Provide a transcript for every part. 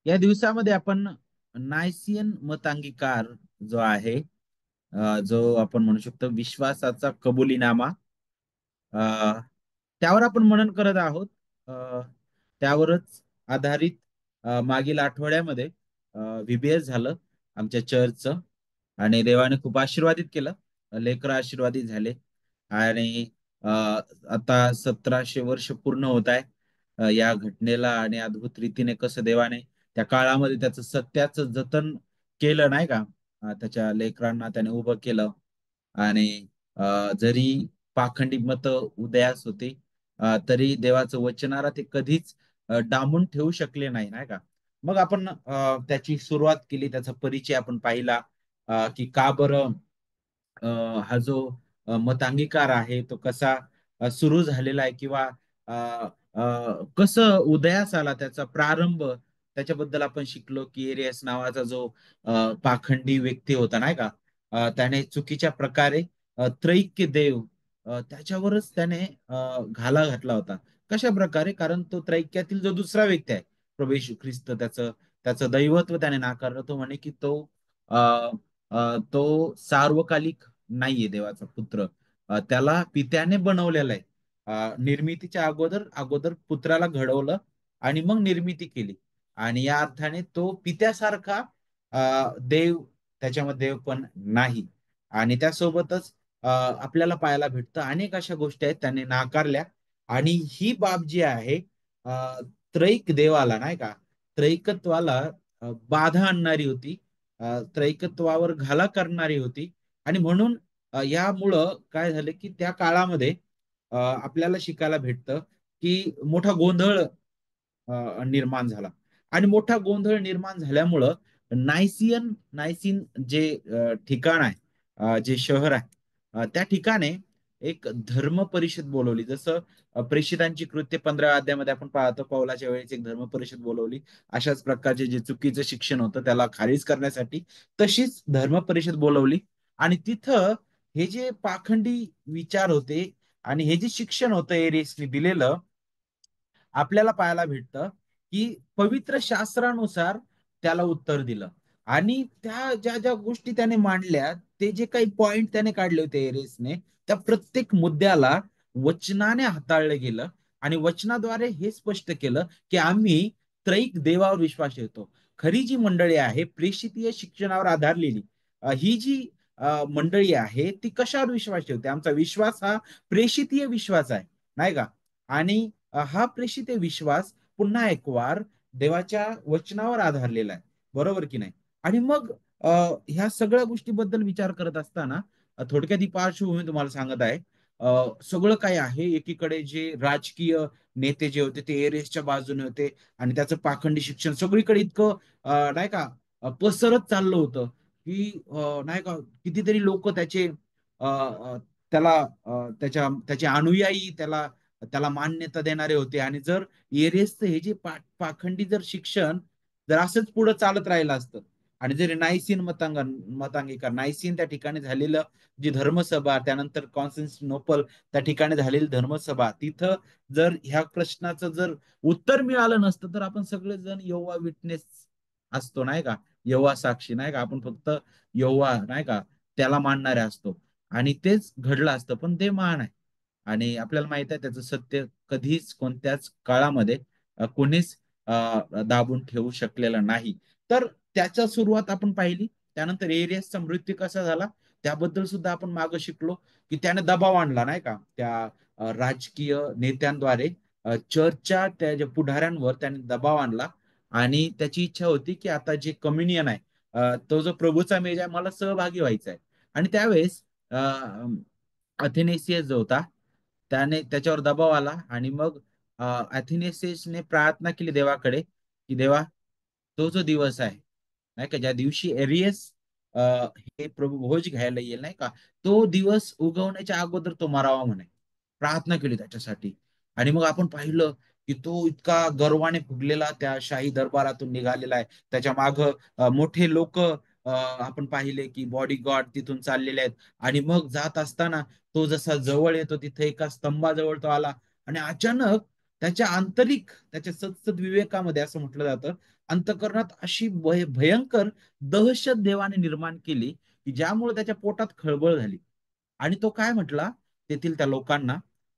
या दिवसामध्ये आपण नायसियन मतांगीकार जो आहे, जो आपण म्हणू शकतो विश्वासाचा कबुलीनामा, अ, त्यावर आपण मनन करत आहोत. अ, त्यावरच आधारित मागील आठवड्यामध्ये व्हीबीएस झालं आमच्या चर्चचं, आणि देवाने खूप आशीर्वादित केलं. लेकरं आशीर्वादित झाले. आणि आता 1700 वर्ष पूर्ण होत आहे या घटनेला, आणि अद्भुत रीतीने कसं देवाने त्या काळामध्ये त्याचं सत्याचं जतन केलं, नाही का. त्याच्या लेकरांना त्याने उभं केलं. आणि जरी पाखंडी मत उदयास होते, तरी देवाचं वचनाला ते कधीच डांबून ठेवू शकले नाही, नाही का. मग आपण त्याची सुरुवात केली, त्याचा परिचय आपण पाहिला, की का बरं अ, हा जो मतांगीकार आहे तो कसा सुरू झालेला आहे, किंवा अ, कसं उदयास आला, त्याचा प्रारंभ. त्याच्याबद्दल आपण शिकलो की एरियस नावाचा जो पाखंडी व्यक्ती होता, नाही का. त्याने चुकीच्या प्रकारे त्रैक्य देव त्याच्यावरच त्याने घाला घातला होता. कशा प्रकारे? कारण तो त्रैक्यातील जो दुसरा व्यक्ती आहे, प्रभू येशू ख्रिस्त, त्याचं त्याचं दैवत्व त्याने नाकारलं. तो म्हणे की तो सार्वकालिक नाहीये देवाचा पुत्र. त्याला पित्याने बनवलेला आहे. निर्मितीच्या अगोदर अगोदर पुत्राला घडवलं आणि मग निर्मिती केली. आणि या अर्थाने तो पित्यासारखा देव त्याच्यामध्ये देव पण नाही. आणि त्यासोबतच आपल्याला पाहायला भेटतं अनेक अशा गोष्टी आहेत त्याने नाकारल्या. आणि ही बाब जी आहे, त्रैक देवाला, नाही का, त्रैकत्वाला बाधा आणणारी होती, त्रैकत्वावर घाला करणारी होती. आणि म्हणून यामुळं काय झालं की त्या काळामध्ये आपल्याला शिकायला भेटतं की मोठा गोंधळ निर्माण झाला. आणि मोठा गोंधळ निर्माण झाल्यामुळं नायसीन जे ठिकाण आहे, जे शहर आहे, त्या ठिकाणे एक धर्म परिषद बोलवली. जसं प्रेषितांची कृत्य 15 अध्यायामध्ये आपण पाहतो, पौलाच्या वेळेस एक धर्म परिषद बोलवली अशाच प्रकारचे जे चुकीचं शिक्षण होतं त्याला खारीज करण्यासाठी. तशीच धर्म परिषद बोलवली. आणि तिथं हे जे पाखंडी विचार होते आणि हे जे शिक्षण होतं एरियसने दिलेलं, आपल्याला पाहायला भेटतं की पवित्र शास्त्रानुसार त्याला उत्तर दिलं. आणि त्या ज्या ज्या गोष्टी त्याने मांडल्या, ते जे काही पॉइंट त्याने काढले होते एरेसने, त्या प्रत्येक मुद्द्याला वचनाने हाताळलं गेलं. आणि वचनाद्वारे हे स्पष्ट केलं की आम्ही त्रैक देवावर विश्वास ठेवतो. खरी जी मंडळी आहे प्रेषितीय शिक्षणावर आधारलेली, ही जी मंडळी आहे ती कशावर विश्वास ठेवते? आमचा विश्वास हा प्रेषितीय विश्वास आहे, नाही का. आणि हा प्रेषित विश्वास पुन्हा एक वार देवाच्या वचनावर आधारलेला आहे, बरोबर की नाही. आणि मग ह्या सगळ्या गोष्टीबद्दल विचार करत असताना थोडक्यात ही पार्श्वभूमी तुम्हाला सांगत आहे. सगळं काय आहे, एकीकडे जे राजकीय नेते जे होते ते एरेसच्या बाजूने होते, आणि त्याचं पाखंडी शिक्षण सगळीकडे इतकं नाही का पसरत चाललं होतं की नाही का कितीतरी लोक त्याचे त्याला त्याचे अनुयायी, त्याला त्याला मान्यता देणारे होते. आणि जर एरियसचं हे जे पाखंडी जर शिक्षण जर असंच पुढे चालत राहिलं असतं, आणि जर नायसीन मतांगीकार नायसीन त्या ठिकाणी झालेलं जी धर्मसभा, त्यानंतर कॉन्स्टन्टिनोपल त्या ठिकाणी झालेली धर्मसभा, तिथं जर ह्या प्रश्नाचं जर उत्तर मिळालं नसतं, तर आपण सगळेजण यहोवा विटनेस असतो, नाही का. यहोवा साक्षी, नाही का. आपण फक्त यहोवा, नाही का, त्याला मानणारे असतो. आणि तेच घडलं असतं. पण ते महान आहे. आणि आपल्याला माहित आहे त्याचं सत्य कधीच कोणत्याच काळामध्ये कोणीच दाबून ठेवू शकलेलं नाही. तर त्याच्या सुरुवात आपण पाहिली. त्यानंतर एरियसचा मृत्यू कसा झाला त्याबद्दल सुद्धा आपण मागे शिकलो, की त्याने दबाव आणला, नाही का, त्या राजकीय नेत्यांद्वारे चर्चच्या त्या ज्या पुढाऱ्यांवर त्याने दबाव आणला. आणि त्याची इच्छा होती की आता जे कम्युनियन आहे, तो जो प्रभूचा मेज आहे, मला सहभागी व्हायचा आहे. आणि त्यावेळेस अथेनेसियस जो होता, त्याने त्याच्यावर दबाव आला. आणि मग अथेनेसियसने प्रार्थना केली देवाकडे, की देवा, तो जो दिवस आहे, नाही का, ज्या दिवशी एरियस हे प्रभू भोज घ्यायला येईल, नाही का, तो दिवस उगवण्याच्या अगोदर तो मरावा म्हणे. प्रार्थना केली त्याच्यासाठी. आणि मग आपण पाहिलं की तो इतका गर्वाने फुगलेला त्या शाही दरबारातून निघालेला आहे. त्याच्या माग मोठे लोक आपण पाहिले की बॉडी गार्ड तिथून चाललेले आहेत. आणि मग जात असताना तो जसा जवळ येतो, तिथे एका स्तंभाजवळ तो आला. आणि अचानक त्याच्या आंतरिक, त्याच्या सद्सद विवेकामध्ये असं म्हटलं जातं, अंतकरणात अशी भयंकर दहशत देवाने निर्माण केली की ज्यामुळे त्याच्या पोटात खळबळ झाली. आणि तो काय म्हटला तेथील त्या लोकांना,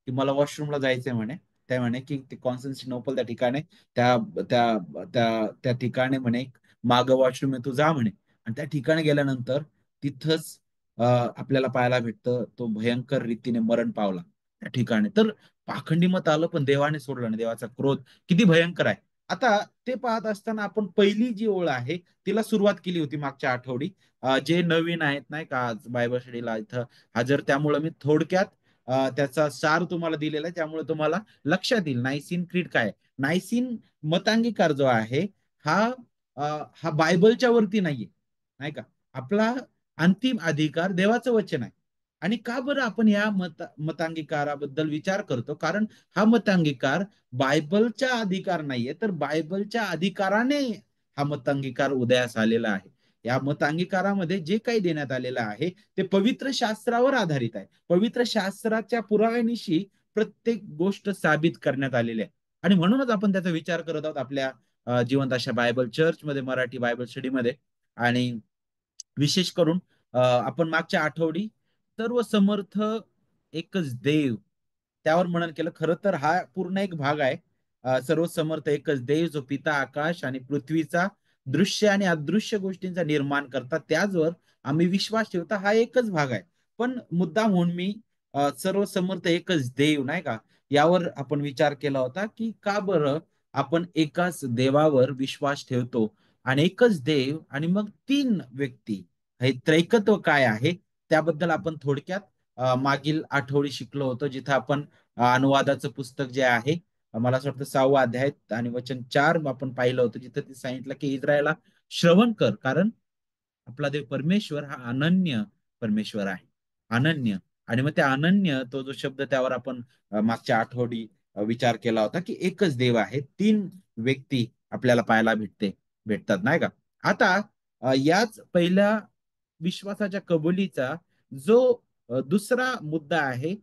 की मला वॉशरूमला जायचंय म्हणे. त्या म्हणे की ते कॉन्स्टन्टिनोपल त्या ठिकाणी, त्या त्या त्या ठिकाणी म्हणे माग वॉशरूम आहे, तू जा म्हणे. आणि त्या ठिकाणी गेल्यानंतर तिथंच आपल्याला पाहायला भेटतं तो भयंकर रीतीने मरण पावला त्या ठिकाणी. तर पाखंडी मत आलं पण देवाने सोडलं नाही. देवाचा क्रोध किती भयंकर आहे. आता ते पाहत असताना आपण पहिली जी ओळ आहे तिला सुरुवात केली होती मागच्या आठवडी. जे नवीन आहेत नाही का आज बायबल स्टडीला इथं हजर, त्यामुळे मी थोडक्यात त्याचा सार तुम्हाला दिलेला आहे, त्यामुळे तुम्हाला लक्षात येईल नायसीन क्रीड काय आहे. नायसीन मतांगीकार जो आहे हा हा बायबलच्या वरती नाहीये, नाही का. आपला अंतिम अधिकार देवाचं वचन आहे. आणि का बरं आपण या मतांगीकाराबद्दल विचार करतो, कारण हा मतांगीकार बायबलच्या अधिकार नाहीये, तर बायबलच्या अधिकाराने हा मतांगीकार उदयास आलेला आहे. या मतांगीकारामध्ये जे काही देण्यात आलेलं आहे ते पवित्र शास्त्रावर आधारित आहे. पवित्र शास्त्राच्या पुराव्यानिशी प्रत्येक गोष्ट साबित करण्यात आलेली आहे. आणि म्हणूनच आपण त्याचा विचार करत आहोत आपल्या जिवंत अशा बायबल चर्चमध्ये, मराठी बायबल स्टडीमध्ये. आणि विशेष करून आपण मागच्या आठवडी सर्व समर्थ एकच देव त्यावर मनन केलं. खरं तर हा पूर्ण एक भाग आहे. सर्व समर्थ एकच देव जो पिता आकाश आणि पृथ्वीचा दृश्य आणि अदृश्य गोष्टींचा निर्माण करतात त्याचवर आम्ही विश्वास ठेवता, हा एकच भाग आहे. पण मुद्दा म्हणून मी सर्व समर्थ एकच देव नाही का यावर आपण विचार केला होता, की का बरं आपण एकाच देवावर विश्वास ठेवतो आणि एकच देव आणि मग तीन व्यक्ती, हे त्रैकत्व काय आहे त्याबद्दल आपण थोडक्यात मागील आठवडी शिकलो होतो, जिथं आपण अनुवादाचं पुस्तक जे आहे, मला असं वाटतं 6वा अध्याय आणि वचन 4 आपण पाहिलं होतं, जिथं ते सांगितलं की इस्रायला श्रवण कर, कारण आपला देव परमेश्वर हा अनन्य परमेश्वर आहे. अनन्य. आणि मग त्या अनन्य तो जो शब्द त्यावर आपण मागच्या आठवडी विचार केला होता, की एकच देव आहे, तीन व्यक्ती आपल्याला पाहायला भेटतात नाही का. आता याच पहिल्या विश्वासाच्या कबुलीचा जो दुसरा मुद्दा आहे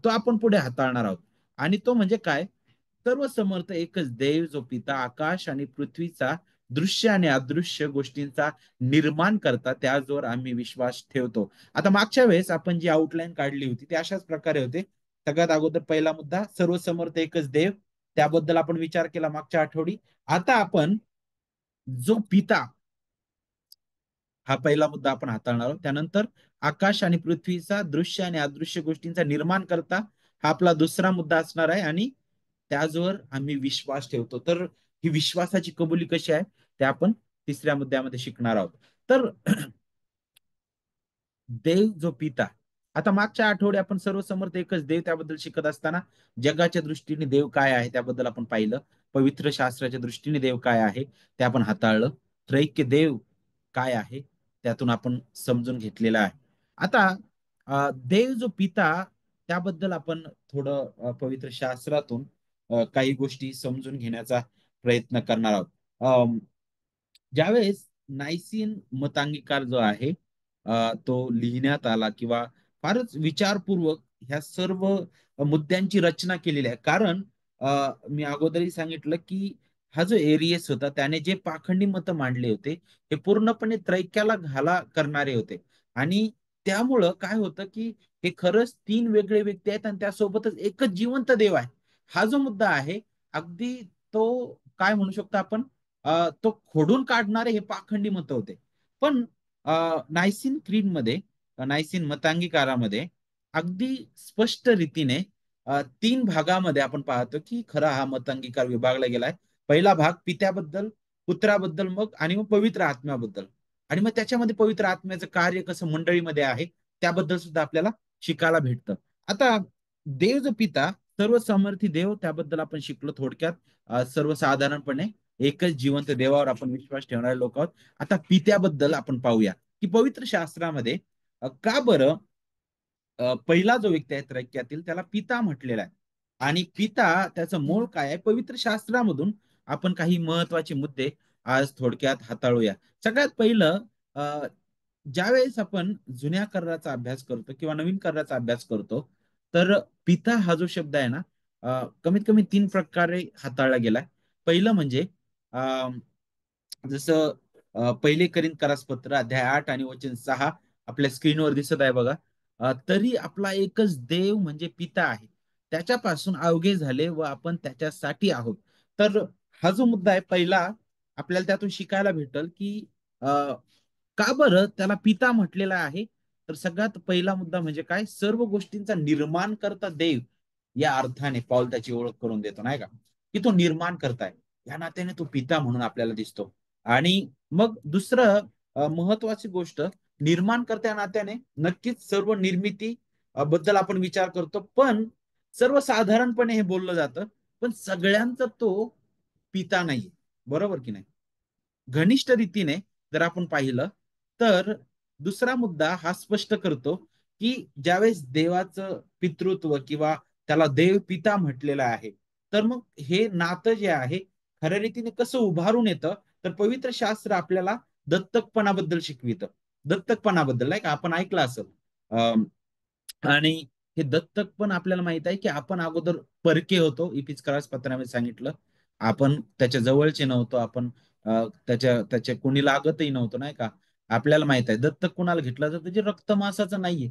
तो आपण पुढे हाताळणार आहोत. आणि तो म्हणजे काय, सर्व समर्थ एकच देव जो पिता आकाश आणि पृथ्वीचा दृश्य आणि अदृश्य गोष्टींचा निर्माण करता त्याचवर आम्ही विश्वास ठेवतो. आता मागच्या वेळेस आपण जी आउटलाईन काढली होती ती अशाच प्रकारे होते. सगळ्यात अगोदर पहिला मुद्दा सर्व समर्थ एकच देव, त्याबद्दल आपण विचार केला मागच्या आठवडी. आता आपण जो पिता, हा पहिला मुद्दा आपण हाताळणार आहोत. त्यानंतर आकाश आणि पृथ्वीचा दृश्य आणि अदृश्य गोष्टींचा निर्माण करता, हा आपला दुसरा मुद्दा असणार आहे. आणि त्याचवर आम्ही विश्वास ठेवतो. तर ही विश्वासाची कबुली कशी आहे ते आपण तिसऱ्या मुद्द्यामध्ये शिकणार आहोत. तर देव जो पिता, आता मागच्या आठवडे आपण सर्व समर्थ एकच देव त्याबद्दल शिकत असताना जगाच्या दृष्टीने देव काय आहे त्याबद्दल आपण पाहिलं. पवित्र शास्त्राच्या दृष्टीने देव काय आहे ते आपण हाताळलं. त्रैक्य देव काय आहे त्यातून आपण समजून घेतलेलं आहे. आता देव जो पिता त्याबद्दल आपण थोडं पवित्र शास्त्रातून काही गोष्टी समजून घेण्याचा प्रयत्न करणार आहोत. ज्यावेळेस नायसीन मतांगीकार जो आहे तो लिहिण्यात आला, किंवा फारच विचारपूर्वक ह्या सर्व मुद्द्यांची रचना केलेली आहे. कारण मी अगोदरही सांगितलं की हा जो एरियस होता त्याने जे पाखंडी मतं मांडले होते हे पूर्णपणे त्रैक्याला घाला करणारे होते. आणि त्यामुळं काय होतं की हे खरंच तीन वेगळे व्यक्ती आहेत आणि त्यासोबतच एकच जिवंत देव आहे. हा जो मुद्दा आहे अगदी तो काय म्हणू शकतो आपण, तो खोडून काढणारे हे पाखंडी मत होते. पण नायसीन क्रीड मध्ये, नायसीन मतांगीकारामध्ये अगदी स्पष्ट रीतीने तीन भागामध्ये आपण पाहतो की खरा हा मतांगीकार विभागला गेलाय. पहिला भाग पित्याबद्दल, पुत्राबद्दल, मग आणि मग पवित्र आत्म्याबद्दल. आणि मग त्याच्यामध्ये पवित्र आत्म्याचं कार्य कसं मंडळीमध्ये आहे त्याबद्दल सुद्धा आपल्याला शिकायला भेटतं. आता देव जो पिता, सर्व समर्थी देव, त्याबद्दल आपण शिकलो थोडक्यात. सर्वसाधारणपणे एकच जिवंत देवावर आपण विश्वास ठेवणारे लोक आहोत. आता पित्याबद्दल आपण पाहूया की पवित्र शास्त्रामध्ये का बरं पहिला जो व्यक्ती आहे त्रैक्यातील त्याला पिता म्हटलेला आहे. आणि पिता त्याचं मूळ काय आहे, पवित्र शास्त्रामधून आपण काही महत्वाचे मुद्दे आज थोडक्यात हाताळूया. सगळ्यात पहिलं, ज्यावेळेस आपण जुन्या कराराचा अभ्यास करतो किंवा नवीन कराराचा अभ्यास करतो, तर पिता हा जो शब्द आहे ना, कमीत कमी 3 प्रकारे हाताळला गेलाय. पहिलं म्हणजे जसं पहिले करिन्थ पत्र अध्याय 8 आणि वचन 6 आपल्या स्क्रीनवर दिसत आहे बघा. तरी आपला एकच देव म्हणजे पिता आहे, त्याच्यापासून अवघे झाले व आपण त्याच्यासाठी आहोत. तर हा जो मुद्दा आहे पहिला, आपल्याला त्यातून शिकायला भेटल की का बरं त्याला पिता म्हटलेला आहे. तर सगळ्यात पहिला मुद्दा म्हणजे काय, सर्व गोष्टींचा निर्माण करता देव, या अर्थाने पाऊल त्याची ओळख करून देतो नाही का, की तो निर्माण करताय, या नात्याने तो पिता म्हणून आपल्याला दिसतो. आणि मग दुसरं महत्वाची गोष्ट, निर्माण करत्या नात्याने नक्कीच सर्व निर्मिती बद्दल आपण विचार करतो, पण सर्वसाधारणपणे हे बोललं जातं, पण सगळ्यांचा तो पिता नाहीये, बरोबर की नाही. घनिष्ठ रीतीने जर आपण पाहिलं तर दुसरा मुद्दा हा स्पष्ट करतो की ज्यावेळेस देवाचं पितृत्व किंवा त्याला देव पिता म्हटलेलं आहे, तर मग हे नातं जे आहे खऱ्या रीतीने कसं उभारून येतं, तर पवित्र शास्त्र आपल्याला दत्तकपणाबद्दल शिकवितं. दत्तकपणाबद्दल नाही का, आपण ऐकलं असेल. आणि हे दत्तक पण आपल्याला माहित आहे की आपण अगोदर परके होतो, इपिस्क्रास पत्रामध्ये सांगितलं. आपण त्याच्या जवळचे नव्हतो, आपण त्याच्या कोणी लागतही नव्हतो नाही का. आपल्याला माहित आहे दत्तक कोणाला घेतला तर त्याचे रक्त मांसाचं नाहीये,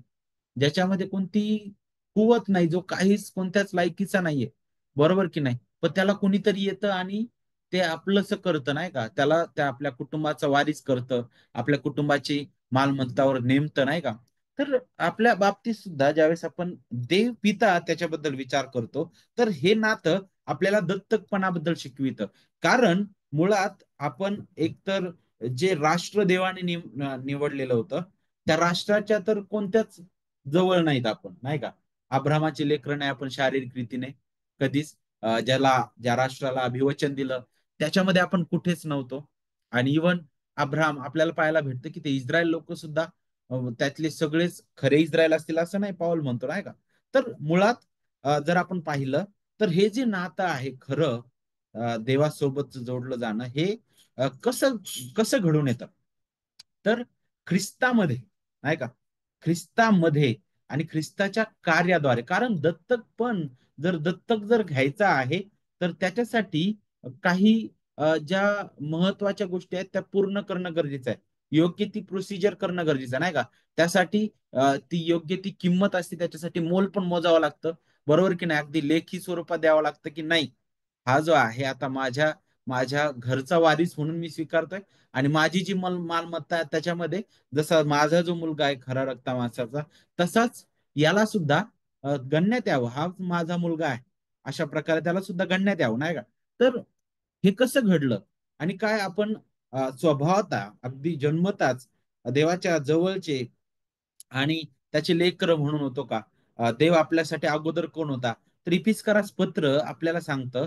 ज्याच्यामध्ये कोणती कुवत नाही, जो काहीच कोणत्याच लायकीचा नाहीये, बरोबर की नाही. पण त्याला कोणीतरी येतं आणि ते आपलंच करतं नाही का, त्याला त्या आपल्या कुटुंबाचा वारीस करतं, आपल्या कुटुंबाची मालमत्तावर नेमतं नाही का. तर आपल्या बाबतीत सुद्धा ज्यावेळेस आपण देव पिता त्याच्याबद्दल विचार करतो, तर हे नातं आपल्याला दत्तकपणाबद्दल शिकवितं. कारण मुळात आपण एकतर जे राष्ट्र देवाने निवडलेलं होतं, त्या राष्ट्राच्या तर कोणत्याच जवळ नाहीत आपण नाही का. अब्रामाचे लेकरं नाही आपण शारीरिक रीतीने कधीच. ज्या राष्ट्राला अभिवचन दिलं त्याच्यामध्ये आपण कुठेच नव्हतो. आणि इवन अब्राम आपल्याला पाहायला भेटतं की ते इस्रायल लोक सुद्धा त्यातले सगळेच खरे इस्रायल असतील असं नाही पाऊल म्हणतो नाही का. तर मुळात जर आपण पाहिलं तर हे जे नातं आहे खरं, देवासोबत जोडलं जाणं, हे कसं कसं घडून येतं, तर ख्रिस्तामध्ये नाही का, ख्रिस्तामध्ये आणि ख्रिस्ताच्या कार्याद्वारे. कारण दत्तक पण, जर दत्तक जर घ्यायचा आहे तर त्याच्यासाठी काही ज्या महत्वाच्या गोष्टी आहेत त्या पूर्ण करणं गरजेचं आहे, योग्य ती प्रोसिजर करणं गरजेचं आहे नाही का. त्यासाठी ती योग्य ती किंमत असते, त्याच्यासाठी मोल पण मोजावं लागतं, बरोबर की नाही. अगदी लेखी स्वरूपात द्यावं लागतं की नाही, हा जो आहे आता माझ्या माझ्या घरचा वारीस म्हणून मी स्वीकारतोय, आणि माझी जी मालमत्ता आहे त्याच्यामध्ये जसा माझा जो मुलगा आहे खरा रक्ता मांसाचा, तसाच याला सुद्धा गणण्यात यावं, हा माझा मुलगा आहे अशा प्रकारे त्याला सुद्धा गणण्यात यावं नाही का. तर हे कसं घडलं आणि काय, आपण स्वभावता अगदी जन्मताच देवाच्या जवळचे आणि त्याचे लेकर म्हणून होतो का. देव आपल्यासाठी अगोदर कोण होता, तर इपिस्करास पत्र आपल्याला सांगतं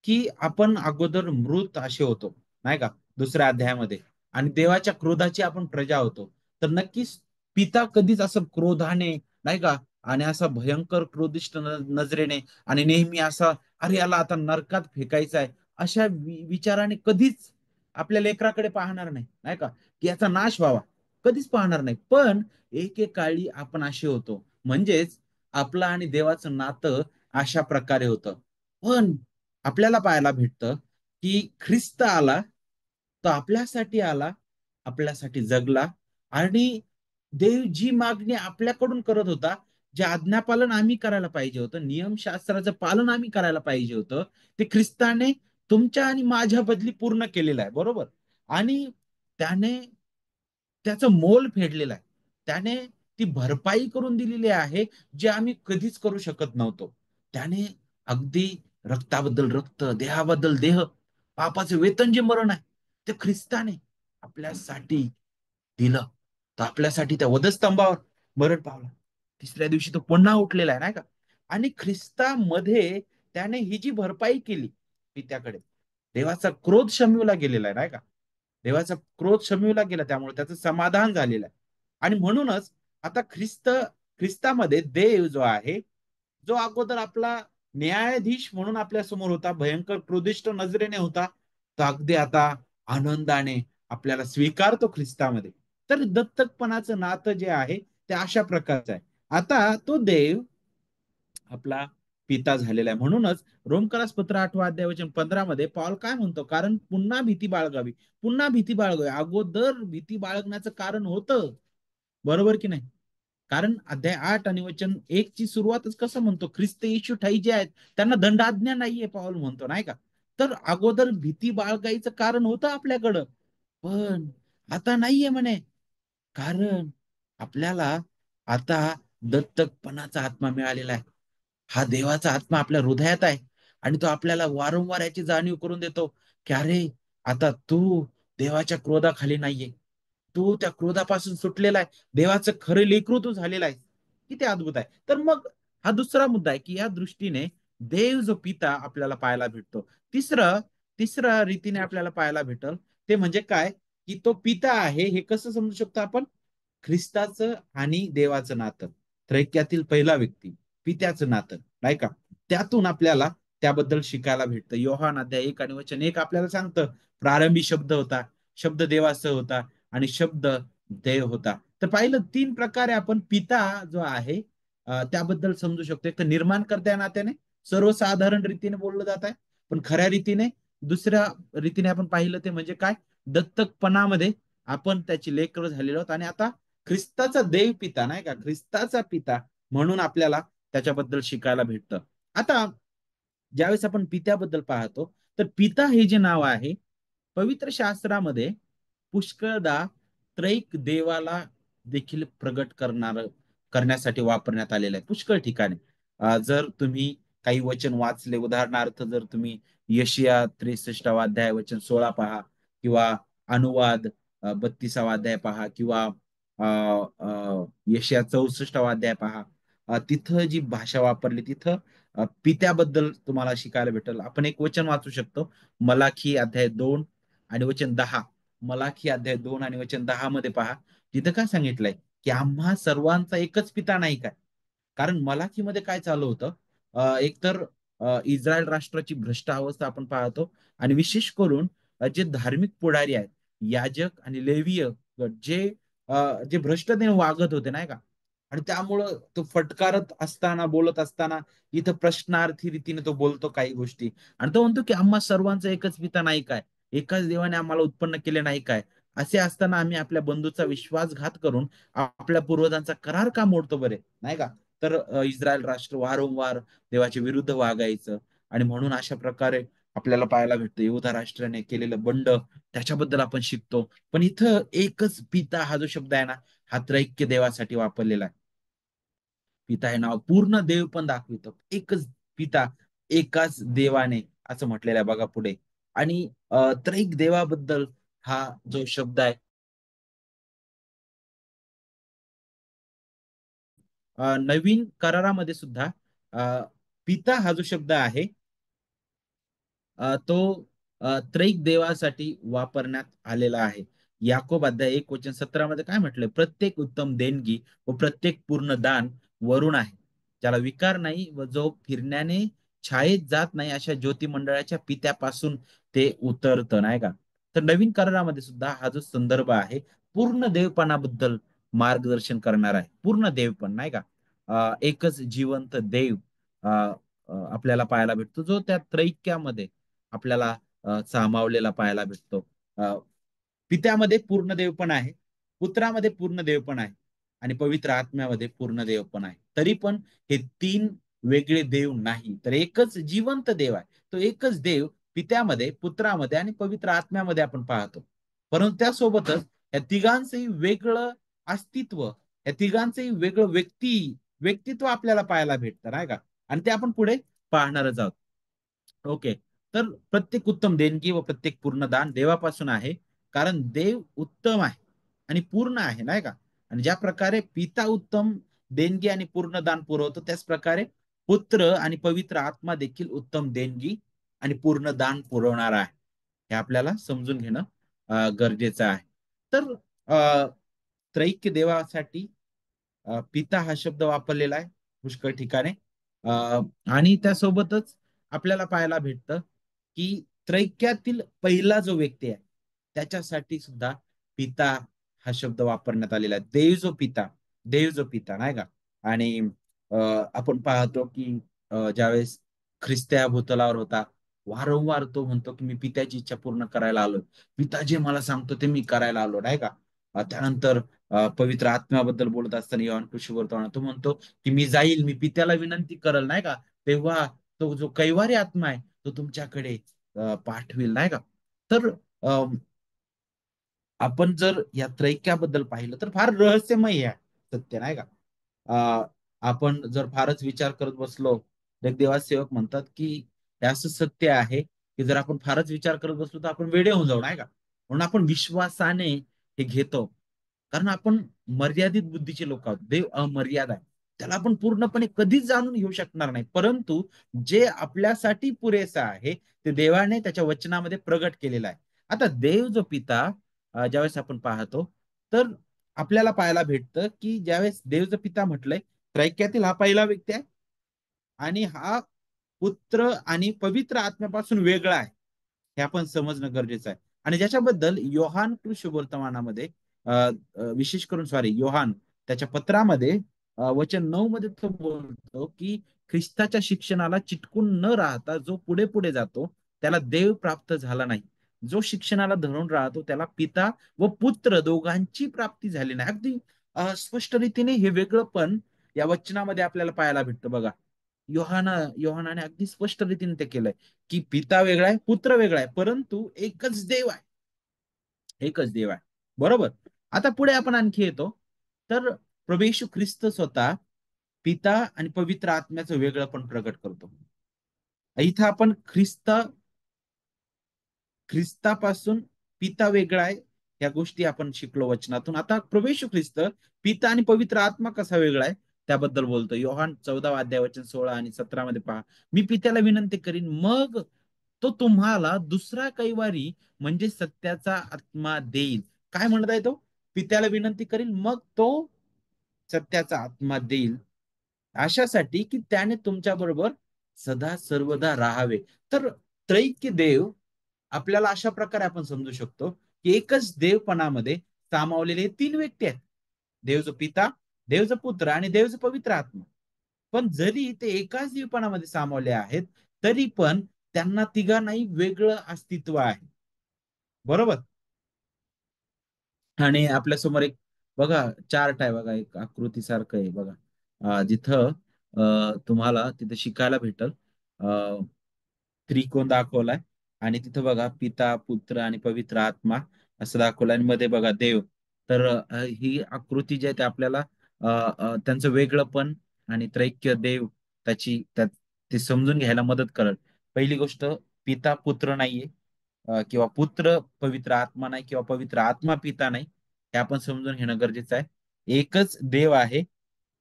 की आपण अगोदर मृत असे होतो नाही का, दुसऱ्या अध्यायामध्ये. आणि देवाच्या क्रोधाची आपण प्रजा होतो. तर नक्कीच पिता कधीच असं क्रोधाने नाही का, आणि असा भयंकर क्रोधिष्ट नजरेने, आणि नेहमी असा अरे याला आता नरकात फेकायचं आहे अशा विचाराने कधीच आपल्या लेकराकडे पाहणार नाही नाही का, की याचा नाश व्हावा, कधीच पाहणार नाही. पण एकेकाळी आपण असे होतो, म्हणजेच आपलं आणि देवाचं नातं अशा प्रकारे होतं. पण आपल्याला पाहायला भेटतं की ख्रिस्त आला, तो आपल्यासाठी आला, आपल्यासाठी जगला, आणि देव जी मागणी आपल्याकडून करत होता, जे आज्ञापालन आम्ही करायला पाहिजे होतं, नियमशास्त्राचं पालन आम्ही करायला पाहिजे होतं, ते ख्रिस्ताने तुमच्या आणि माझ्या बदली पूर्ण केलेलं आहे, बरोबर. आणि त्याने त्याचं मोल फेडलेलं आहे, त्याने ती भरपाई करून दिलेली आहे, जे आम्ही कधीच करू शकत नव्हतो. त्याने अगदी रक्ताबद्दल रक्त, देहाबद्दल देह, पापाचे वेतन जे मरण आहे ते ख्रिस्ताने आपल्यासाठी दिलं. तर आपल्यासाठी त्या वधस्तंभावर मरण पावला, तिसऱ्या दिवशी तो पुन्हा उठलेला आहे नाही का. आणि ख्रिस्तामध्ये त्याने ही जी भरपाई केली पित्याकडे, देवाचा क्रोध शमविला गेलेला आहे नाही का. देवाचा क्रोध शमविला गेला, त्यामुळे त्याचं समाधान झालेलं आहे. आणि म्हणूनच आता ख्रिस्तामध्ये देव जो आहे, जो अगोदर आपला न्यायाधीश म्हणून आपल्या समोर होता, भयंकर क्रोधिष्ट नजरेने होता, तो अगदी आता आनंदाने आपल्याला स्वीकारतो ख्रिस्तामध्ये. तर दत्तकपणाचं नातं जे आहे ते अशा प्रकारचं आहे. आता तो देव आपला पिता झालेला आहे. म्हणूनच रोमकरास पत्र 8 अध्याय वचन 15 मध्ये पॉल काय म्हणतो, कारण पुन्हा भीती बाळगावी, पुन्हा भीती बाळगावी. अगोदर भीती बाळगण्याचं कारण होतं, बरोबर की नाही? कारण अध्याय 8 आणि वचन 1 ची सुरुवातच कसं म्हणतो, ख्रिस्त येशू ठाई जे आहेत त्यांना दंडाज्ञा नाहीये, पाऊल म्हणतो नाही का? तर अगोदर भीती बाळगायचं कारण होतं आपल्याकडं, पण आता नाहीये म्हणे. कारण आपल्याला आता दत्तकपणाचा आत्मा मिळालेला आहे. हा देवाचा आत्मा आपल्या हृदयात आहे आणि तो आपल्याला वारंवार याची जाणीव करून देतो की अरे, आता तू देवाच्या क्रोधाखाली नाहीये, तू त्या क्रोधापासून सुटलेला आहे, देवाचं खरं लेकरू तू झालेला आहे. किती अद्भुत आहे. तर मग हा दुसरा मुद्दा आहे की या दृष्टीने देव जो पिता आपल्याला पाहायला भेटतो. तिसरं तिसऱ्या रीतीने आपल्याला पाहायला भेटल ते म्हणजे काय, की तो पिता आहे हे कसं समजू शकतो आपण, ख्रिस्ताचं आणि देवाचं नातं, त्रैक्यातील पहिला व्यक्ती पित्याचं नातं, नाही का? त्यातून आपल्याला त्याबद्दल शिकायला भेटतं. योहान अध्याय 1 आणि वचन 1 आपल्याला सांगतं, प्रारंभी शब्द होता, शब्द देवासह होता आणि शब्द देव होता. तर पाहिलं, 3 प्रकारे आपण पिता जो आहे त्याबद्दल समजू शकतो. एक तर निर्माणकर्त्या या नात्याने सर्वसाधारण रीतीने बोललं जात आहे, पण खऱ्या रीतीने दुसऱ्या रीतीने आपण पाहिलं ते म्हणजे काय, दत्तकपणामध्ये आपण त्याची लेकरं झालेलो आहोत आणि आता ख्रिस्ताचा देव पिता, नाही का, ख्रिस्ताचा पिता म्हणून आपल्याला त्याच्याबद्दल शिकायला भेटतं. आता ज्यावेळेस आपण पित्याबद्दल पाहतो, तर पिता हे जे नाव आहे पवित्र शास्त्रामध्ये पुष्कळदा त्रैक देवाला देखील प्रगट करण्यासाठी वापरण्यात आलेलं आहे पुष्कळ ठिकाणी. जर तुम्ही काही वचन वाचले, उदाहरणार्थ जर तुम्ही यशिया 63 अध्याय वचन 16 पहा, किंवा अनुवाद 32 अध्याय पहा, किंवा अ, यशिया 64 अध्याय पहा, तिथं जी भाषा वापरली तिथं पित्याबद्दल तुम्हाला शिकायला भेटेल. आपण एक वचन वाचू शकतो, मलाखी अध्याय 2 आणि वचन 10. मलाखी अध्याय 2 आणि वचन 10 मध्ये पहा, तिथं काय सांगितलंय, की आम्हा सर्वांचा एकच पिता नाही काय? कारण मलाखीमध्ये काय चालू होतं, एकतर इस्रायल राष्ट्राची भ्रष्ट अवस्था आपण पाहतो, आणि विशेष करून जे धार्मिक पुढारी आहेत, याजक आणि लेवीय गट, जे भ्रष्टतेने वागत होते नाही का, आणि त्यामुळं तो फटकारत असताना, बोलत असताना इथं प्रश्नार्थी रीतीने तो बोलतो काही गोष्टी, आणि तो म्हणतो की आम्हा सर्वांचा एकच पिता नाही काय, एकाच देवाने आम्हाला उत्पन्न केले नाही काय? असे असताना आम्ही आपल्या बंधूचा विश्वासघात करून आपल्या पूर्वजांचा करार का मोडतो बरे, नाही का? तर इस्रायल राष्ट्र वारंवार देवाच्या विरुद्ध वागायचं, आणि म्हणून अशा प्रकारे आपल्याला पाहायला भेटतं यहूदा राष्ट्राने केलेलं बंड, त्याच्याबद्दल आपण शिकतो. पण इथं एकच पिता हा जो शब्द आहे ना, हा त्रैक्य देवासाठी वापरलेला आहे. पिता हे नाव पूर्ण देव पण दाखवितं, एकच पिता, एकाच देवाने, असं म्हटलेलं आहे बघा पुढे. आणि त्रैक देवाबद्दल हा जो शब्द आहे, नवीन करारामध्ये सुद्धा पिता हा जो शब्द आहे तो त्रैक देवासाठी वापरण्यात आलेला आहे. याकोब अध्याय 1 वचन 17 मध्ये काय म्हटलंय, प्रत्येक उत्तम देणगी व प्रत्येक पूर्ण दान वरून आहे, ज्याला विकार नाही व जो फिरण्याने छायेत जात नाही, अशा ज्योती मंडळाच्या पित्यापासून ते उतरतं, नाही का? तर नवीन करारामध्ये सुद्धा हा जो संदर्भ आहे, पूर्ण देवपणाबद्दल मार्गदर्शन करणार आहे. पूर्ण देवपण, नाही का? एकच जिवंत देव अ, आपल्याला पाहायला भेटतो, जो त्या त्रैक्यामध्ये आपल्याला सामावलेला पाहायला भेटतो. अ, पित्यामध्ये पूर्ण देव पण आहे, पुत्रामध्ये पूर्ण देव पण आहे, आणि पवित्र आत्म्यामध्ये पूर्ण देव पण आहे. तरी पण हे 3 वेगळे देव नाही, तर एकच जिवंत देव आहे. तो एकच देव पित्यामध्ये, पुत्रामध्ये आणि पवित्र आत्म्यामध्ये आपण पाहतो. परंतु त्यासोबतच या तिघांचंही वेगळं अस्तित्व, या तिघांचंही वेगळं व्यक्तित्व आपल्याला पाहायला भेटतं, नाही का? आणि ते आपण पुढे पाहणारच आहोत. ओके. तर प्रत्येक उत्तम देणगी व प्रत्येक पूर्ण दान देवापासून आहे, कारण देव उत्तम आहे आणि पूर्ण आहे, नाही का? आणि ज्या प्रकारे पिता उत्तम देणगी आणि पूर्ण दान पुरवतो, त्याच प्रकारे पुत्र आणि पवित्र आत्मा देखील उत्तम देणगी आणि पूर्ण दान पुरवणार आहे. हे आपल्याला समजून घेणं गरजेचं आहे. तर त्रैक्य देवासाठी पिता हा शब्द वापरलेला आहे पुष्कळ ठिकाणी. अ, आणि त्यासोबतच आपल्याला पाहायला भेटतं की त्रैक्यातील पहिला जो व्यक्ती आहे त्याच्यासाठी सुद्धा पिता हा शब्द वापरण्यात आलेला आहे. देव जो पिता, देव जो पिता, नाही का? आणि अ, आपण पाहतो की ज्यावेळेस ख्रिस्त या भूतलावर होता, वारंवार तो म्हणतो की मी पित्याची इच्छा पूर्ण करायला आलो. पिता जे मला सांगतो ते मी करायला आलो, नाही का? त्यानंतर पवित्र आत्म्याबद्दल बोलत असताना योहान कृष्णवर्तमान तो म्हणतो की मी जाईल, मी पित्याला विनंती करल, नाही का? तेव्हा तो जो कैवारी आत्मा आहे तो तुमच्याकडे पाठवेल, नाही का? तर आपण जर या त्रैक्याबद्दल पाहिलं तर फार रहस्यमय आहे सत्य, नाही का? अ, आपण जर फारच विचार करत बसलो, तर एक देवासेवक म्हणतात की हे असं सत्य आहे की जर आपण फारच विचार करत बसलो तर आपण वेडे होऊन जाऊ, नाही का? म्हणून आपण विश्वासाने हे घेतो, कारण आपण मर्यादित बुद्धीचे लोक आहोत. देव अमर्याद आहे, त्याला आपण पूर्णपणे कधीच जाणून घेऊ शकणार नाही. परंतु जे आपल्यासाठी पुरेसं आहे ते देवाने त्याच्या वचनामध्ये प्रगट केलेलं आहे. आता देव जो पिता ज्यावेळेस आपण पाहतो, तर आपल्याला पाहायला भेटतं की ज्यावेळेस देवचं पिता म्हटलंय, त्रैक्यातील हा पहिला व्यक्ती आहे आणि हा पुत्र आणि पवित्र आत्म्यापासून वेगळा आहे, हे आपण समजणं गरजेचं आहे. आणि ज्याच्याबद्दल योहान वर्तमानामध्ये विशेष करून योहान त्याच्या पत्रामध्ये वचन 9 मध्ये तो बोलतो की ख्रिस्ताच्या शिक्षणाला चिटकून न राहता जो पुढे पुढे जातो त्याला देव प्राप्त झाला नाही. जो शिक्षणाला धरून राहतो त्याला पिता व पुत्र दोघांची प्राप्ती झाली नाही. अगदी स्पष्ट रीतीने हे वेगळं पण या वचनामध्ये आपल्याला पाहायला भेटतं बघा. योहानाने अगदी स्पष्ट रीतीने ते केलंय की पिता वेगळा आहे, पुत्र वेगळा आहे, परंतु एकच देव आहे. एकच देव आहे, बरोबर. आता पुढे आपण आणखी येतो, तर प्रभू येशू ख्रिस्त स्वतः पिता आणि पवित्र आत्म्याचं वेगळं पण प्रगट करतो. इथं आपण ख्रिस्तापासून पिता वेगळा आहे या गोष्टी आपण शिकलो वचनातून. आता प्रभू येशू ख्रिस्त पिता आणि पवित्र आत्मा कसा वेगळा आहे त्याबद्दल बोलतो. योहान 14 अध्याय वचन 16 आणि 17 मध्ये पहा, मी पित्याला विनंती करीन, मग तो तुम्हाला दुसरा कैवारी म्हणजे सत्याचा आत्मा देईल. काय म्हणत आहे तो? पित्याला विनंती करील मग तो सत्याचा आत्मा देईल, अशासाठी की त्याने तुमच्या बरोबर सदा सर्वदा राहावे. तर त्रैक्य देव आपल्याला अशा प्रकारे आपण समजू शकतो की एकच देवपणामध्ये सामावलेले तीन व्यक्ती आहेत. देवचं पिता, देवचं पुत्र आणि देवचं पवित्र आत्मा. पण जरी ते एकाच देवपणामध्ये सामावले आहेत, तरी पण त्यांना तिघांनाही वेगळं अस्तित्व आहे, बरोबर. आणि आपल्या समोर एक बघा चार्ट आहे बघा, एक आकृती सारखं आहे बघा. जिथं तुम्हाला तिथे शिकायला भेटल. त्रिकोण दाखवलाय आणि तिथं बघा पिता पुत्र आणि पवित्र आत्मा असं दाखवलं आणि मध्ये बघा देव. तर ही आकृती जी आहे ते आपल्याला त्यांचं वेगळं पण आणि त्रैक्य देव ते समजून घ्यायला मदत करत. पहिली गोष्ट, पिता पुत्र नाहीये, किंवा पुत्र पवित्र आत्मा नाही, किंवा पवित्र आत्मा पिता नाही, हे आपण समजून घेणं गरजेचं आहे. एकच देव आहे,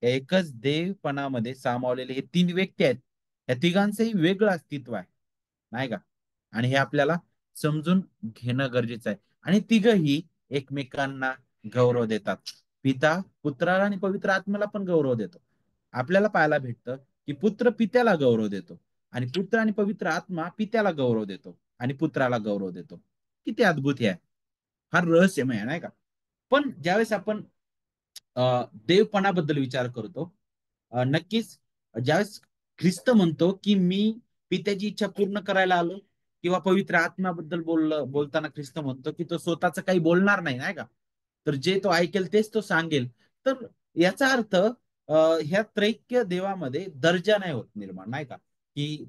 या एकच देवपणामध्ये सामावलेले हे तीन व्यक्ती आहेत. या तिघांचंही वेगळं अस्तित्व आहे, नाही का? आणि हे आपल्याला समजून घेणं गरजेचं आहे. आणि तिघही एकमेकांना गौरव देतात. पिता पुत्राला आणि पवित्र आत्म्याला पण गौरव देतो. आपल्याला पाहायला भेटतं की पुत्र पित्याला गौरव देतो आणि पुत्र आणि पवित्र आत्मा पित्याला गौरव देतो आणि पुत्राला गौरव देतो. किती अद्भुत हे आहे, फार रहस्यमय आहे, नाही का? पण ज्यावेळेस आपण देवपणाबद्दल विचार करतो, नक्कीच ज्यावेळेस ख्रिस्त म्हणतो की मी पित्याची इच्छा पूर्ण करायला आलो, किंवा पवित्र आत्म्याबद्दल बोलताना ख्रिस्त म्हणतो की तो स्वतःच काही बोलणार नाही, नाही का? तर जे तो ऐकेल तेच तो सांगेल. तर याचा अर्थ ह्या त्रैक्य देवामध्ये दर्जा नाही होत निर्माण, नाही का? की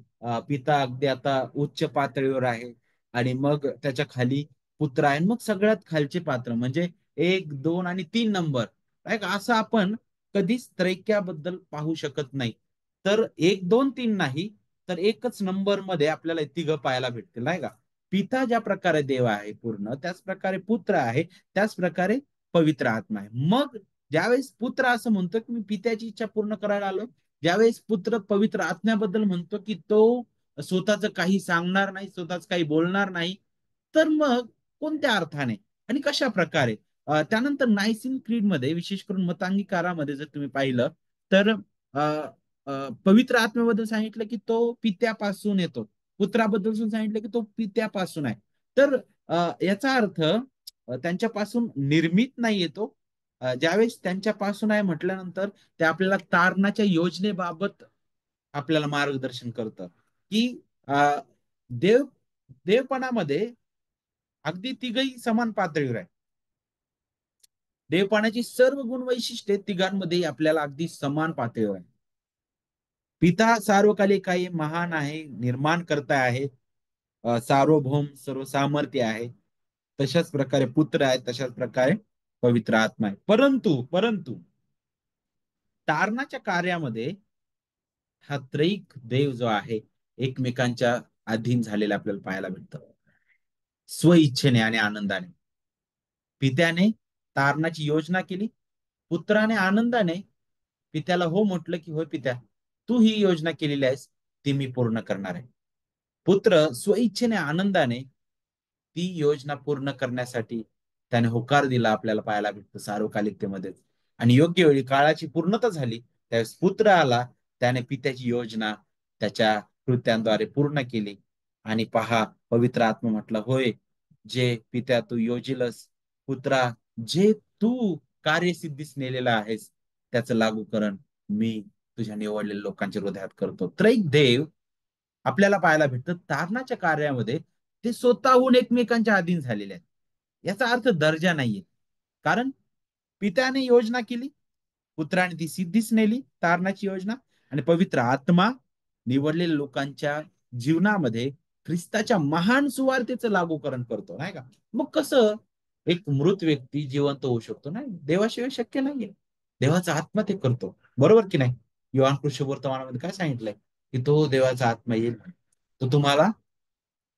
पिता अगदी आता उच्च पातळीवर आहे आणि मग त्याच्या खाली पुत्र आहे, मग सगळ्यात खालचे पात्र म्हणजे एक दोन आणि तीन नंबर, नाही का? असं आपण कधीच त्रैक्याबद्दल पाहू शकत नाही. तर एक दोन तीन नाही, तर एकच नंबर मध्ये आपल्याला तिघं पाहायला भेटतील, नाही का? पिता ज्या प्रकारे देव आहे पूर्ण, त्याच प्रकारे पुत्र आहे, त्याच प्रकारे पवित्र आत्मा आहे. मग ज्यावेळेस पुत्र असं म्हणतो की मी पित्याची इच्छा पूर्ण करायला आलो, ज्यावेळेस पुत्र पवित्र आत्म्याबद्दल म्हणतो की तो स्वतःच काही सांगणार नाही, स्वतःच काही बोलणार नाही, तर मग कोणत्या अर्थाने आणि कशा प्रकारे? त्यानंतर नायसिन क्रीड मध्ये विशेष करून मतांगीकारामध्ये जर तुम्ही पाहिलं, तर अ, पवित्र आत्म्याबद्दल सांगितलं की तो पित्यापासून येतो, पुत्राबद्दल सांगितलं की तो पित्यापासून आहे. तर याचा अर्थ त्यांच्यापासून निर्मित नाही येतो. ज्यावेळेस त्यांच्यापासून आहे म्हटल्यानंतर ते आपल्याला तारणाच्या योजनेबाबत आपल्याला मार्गदर्शन करतं की अ, देव देवपणामध्ये अगदी तिघही समान पातळीवर आहे. देवपणाची सर्व गुण वैशिष्ट्ये तिघांमध्ये आपल्याला अगदी समान पातळीवर आहे. पिता सार्वकालिक आहे, महान आहे, निर्माण करता आहे, सार्वभौम सर्व सामर्थ्य आहे. तशाच प्रकारे पुत्र आहे, तशाच प्रकारे पवित्र आत्मा आहे. परंतु तारणाच्या कार्यामध्ये हा त्रैक देव जो आहे एकमेकांच्या अधीन झालेला आपल्याला पाहायला भेटतं, स्वइच्छेने आणि आनंदाने. पित्याने तारणाची योजना केली, पुत्राने आनंदाने पित्याला हो म्हटलं की होय पित्या, तू ही योजना केलेली आहेस, ती मी पूर्ण करणार आहे. पुत्र स्वइच्छेने आनंदाने ती योजना पूर्ण करण्यासाठी त्याने होकार दिला आपल्याला पाहायला भेटतं सार्वकालिकतेमध्येच. आणि योग्य वेळी काळाची पूर्णता झाली, त्यावेळेस पुत्र आला, त्याने पित्याची योजना त्याच्या कृत्यांद्वारे पूर्ण केली. आणि पहा, पवित्र आत्मा म्हटलं, होय, जे पित्या तू योजिलस, पुत्रा, जे तू कार्यसिद्धीस नेलेलं आहेस, त्याचं लागूकरण मी तुझ्या निवडलेल्या लोकांच्या हृदयात करतो. त्रैक देव आपल्याला पाहायला भेटतं तारणाच्या कार्यामध्ये ते स्वतःहून एकमेकांच्या अधीन झालेले आहेत. याचा अर्थ दर्जा नाहीये. कारण पित्याने योजना केली, पुत्राने ती सिद्धीस नेली तारणाची योजना, आणि पवित्र आत्मा निवडलेल्या लोकांच्या जीवनामध्ये ख्रिस्ताच्या महान सुवार्तेचं लागूकरण करतो, नाही का? मग कसं एक मृत व्यक्ती जिवंत होऊ शकतो? नाही, देवाशिवाय शक्य नाहीये. देवाचा आत्मा ते करतो, बरोबर की नाही? योहान कृष्ण वर्तमानामध्ये काय सांगितलंय की तो देवाचा आत्मा येईल. तो तुम्हाला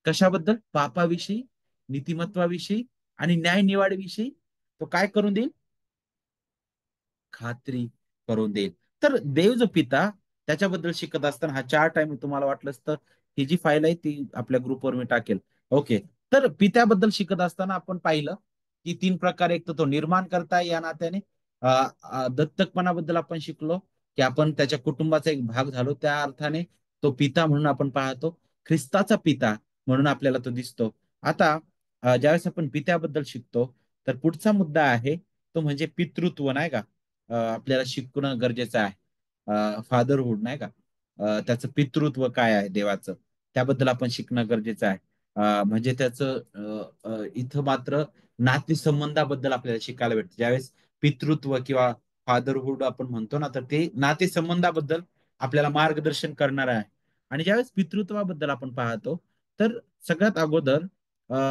कशाबद्दल? पापाविषयी, नीतिमत्वाविषयी आणि न्यायनिवाडीविषयी तो काय करून देईल? खात्री करून देईल. तर देव जो पिता, त्याच्याबद्दल शिकत असताना हा चार्ट आहे, मी तुम्हाला वाटलंच तर ही जी फाईल आहे ती आपल्या ग्रुपवर मी टाकेल. ओके. तर पित्याबद्दल शिकत असताना आपण पाहिलं की तीन प्रकारे, एक तर तो निर्माण करता या नात्याने, दत्तकपणाबद्दल आपण शिकलो की आपण त्याच्या कुटुंबाचा एक भाग झालो, त्या अर्थाने तो पिता म्हणून आपण पाहतो, ख्रिस्ताचा पिता म्हणून आपल्याला तो दिसतो. आता ज्यावेळेस आपण पित्याबद्दल शिकतो, तर पुढचा मुद्दा आहे तो म्हणजे पितृत्व, नाही का? आपल्याला शिकणं गरजेचं आहे. फादरहुड, नाही का? त्याचं पितृत्व काय आहे देवाचं, त्याबद्दल आपण शिकणं गरजेचं आहे. म्हणजे त्याचं इथं मात्र नातेसंबंधाबद्दल आपल्याला शिकायला भेटतं. ज्यावेळेस पितृत्व किंवा फादरहुड आपण म्हणतो ना, तर ते नातेसंबंधाबद्दल आपल्याला मार्गदर्शन करणार आहे. आणि ज्यावेळेस पितृत्वाबद्दल आपण पाहतो, तर सगळ्यात अगोदर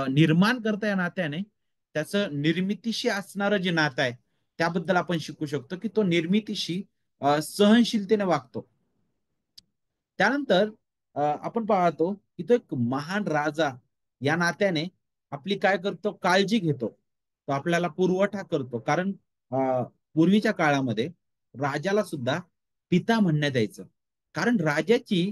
निर्माण करता या नात्याने त्याचं निर्मितीशी असणारं जे नातं आहे, त्याबद्दल आपण शिकू शकतो की तो निर्मितीशी सहनशीलतेने वागतो. त्यानंतर आपण पाहतो की तो एक महान राजा या नात्याने आपली काय करतो? काळजी घेतो. तो आपल्याला पुरवठा करतो. कारण पूर्वीच्या काळामध्ये राजाला सुद्धा पिता म्हणण्यात यायचं. कारण राजाची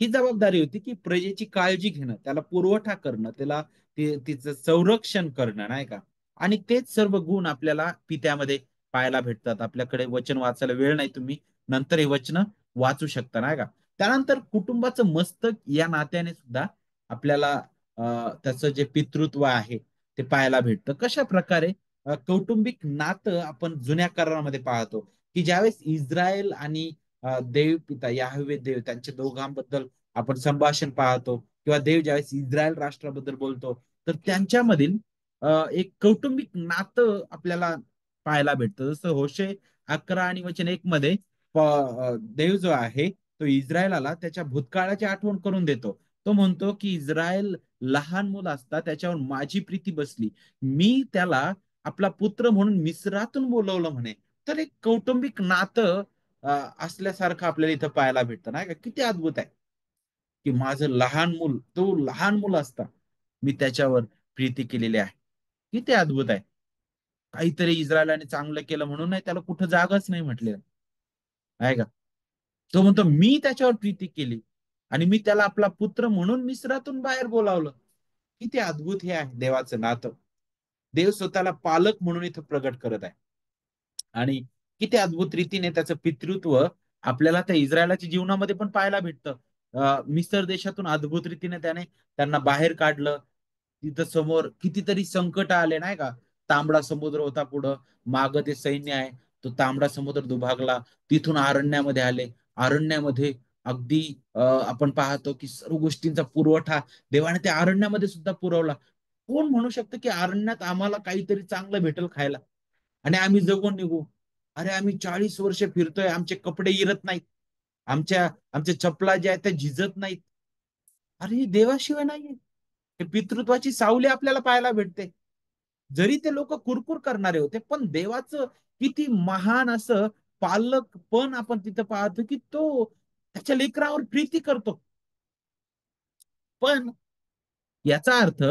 ही जबाबदारी होती की प्रजेची काळजी घेणं, त्याला पुरवठा करणं, त्याला तिचं संरक्षण करणं, नाही का? आणि तेच सर्व गुण आपल्याला पित्यामध्ये पाहायला भेटतात. आपल्याकडे वचन वाचायला वेळ नाही, तुम्ही नंतर हे वचन वाचू शकता, नाही का? त्यानंतर कुटुंबाचं मस्तक या नात्याने सुद्धा आपल्याला त्याचं जे पितृत्व आहे ते पाहायला भेटतं. कशा प्रकारे कौटुंबिक नातं आपण जुन्या करारामध्ये पाहतो की ज्यावेळेस इस्रायल आणि देव पिता याहवे देव, त्यांच्या दोघांबद्दल आपण संभाषण पाहतो, किंवा देव ज्यावेळेस इस्रायल राष्ट्राबद्दल बोलतो, तर त्यांच्यामधील एक कौटुंबिक नातं आपल्याला पाहायला भेटतं. जसं होशे 11 आणि वचन 1 मध्ये देव जो आहे तो इस्रायलाला त्याच्या भूतकाळाची आठवण करून देतो. तो म्हणतो की इस्रायल लहान मुलं असता त्याच्यावर माझी प्रीती बसली, मी त्याला आपला पुत्र म्हणून मिस्रातून बोलवलं म्हणे. तर एक कौटुंबिक नातं असल्यासारखं आपल्याला इथं पाहायला भेटतं, नाही का? किती अद्भुत आहे की माझं लहान मूल, तो लहान मूल असता मी त्याच्यावर प्रीती केलेली आहे. किती अद्भुत आहे. काहीतरी इस्रायलाने चांगलं केलं म्हणून नाही, त्याला कुठं जागाच नाही म्हटलेलं आहे का? तो म्हणतो मी त्याच्यावर प्रीती केली आणि मी त्याला आपला पुत्र म्हणून मिस्रातून बाहेर बोलावलं. किती अद्भुत हे आहे देवाचं नातं. देव स्वतःला पालक म्हणून इथं प्रगट करत आहे. आणि किती अद्भुत रीतीने त्याचं पितृत्व आपल्याला त्या इस्रायलाच्या जीवनामध्ये पण पाहायला भेटतं. मिसर देशातून अद्भुत रीतीने त्याने त्यांना बाहेर काढलं. तिथं समोर कितीतरी संकट आले, नाही का? तांबडा समुद्र होता पुढं, माग ते सैन्य आहे, तो तांबडा समुद्र दुभागला, तिथून अरण्यामध्ये आले. अरण्यामध्ये अगदी आपण पाहतो की सर्व गोष्टींचा पुरवठा देवाने त्या अरण्यामध्ये सुद्धा पुरवला. कोण म्हणू शकतं की अरण्यात आम्हाला काहीतरी चांगलं भेटेल खायला आणि आम्ही जगून निघू? अरे आम्ही 40 वर्ष फिरतोय, आमचे कपडे इरत नाहीत, आमच्या चपला ज्या आहेत त्या झिजत नाहीत. अरे ही देवाशिवाय नाहीये. हे पितृत्वाची सावली आपल्याला पाहायला भेटते. जरी ते लोक कुरकुर करणारे होते, पण देवाचं किती महान असं पालक पण आपण तिथं पाहतो की तो त्याच्या लेकरावर प्रीती करतो. पण याचा अर्थ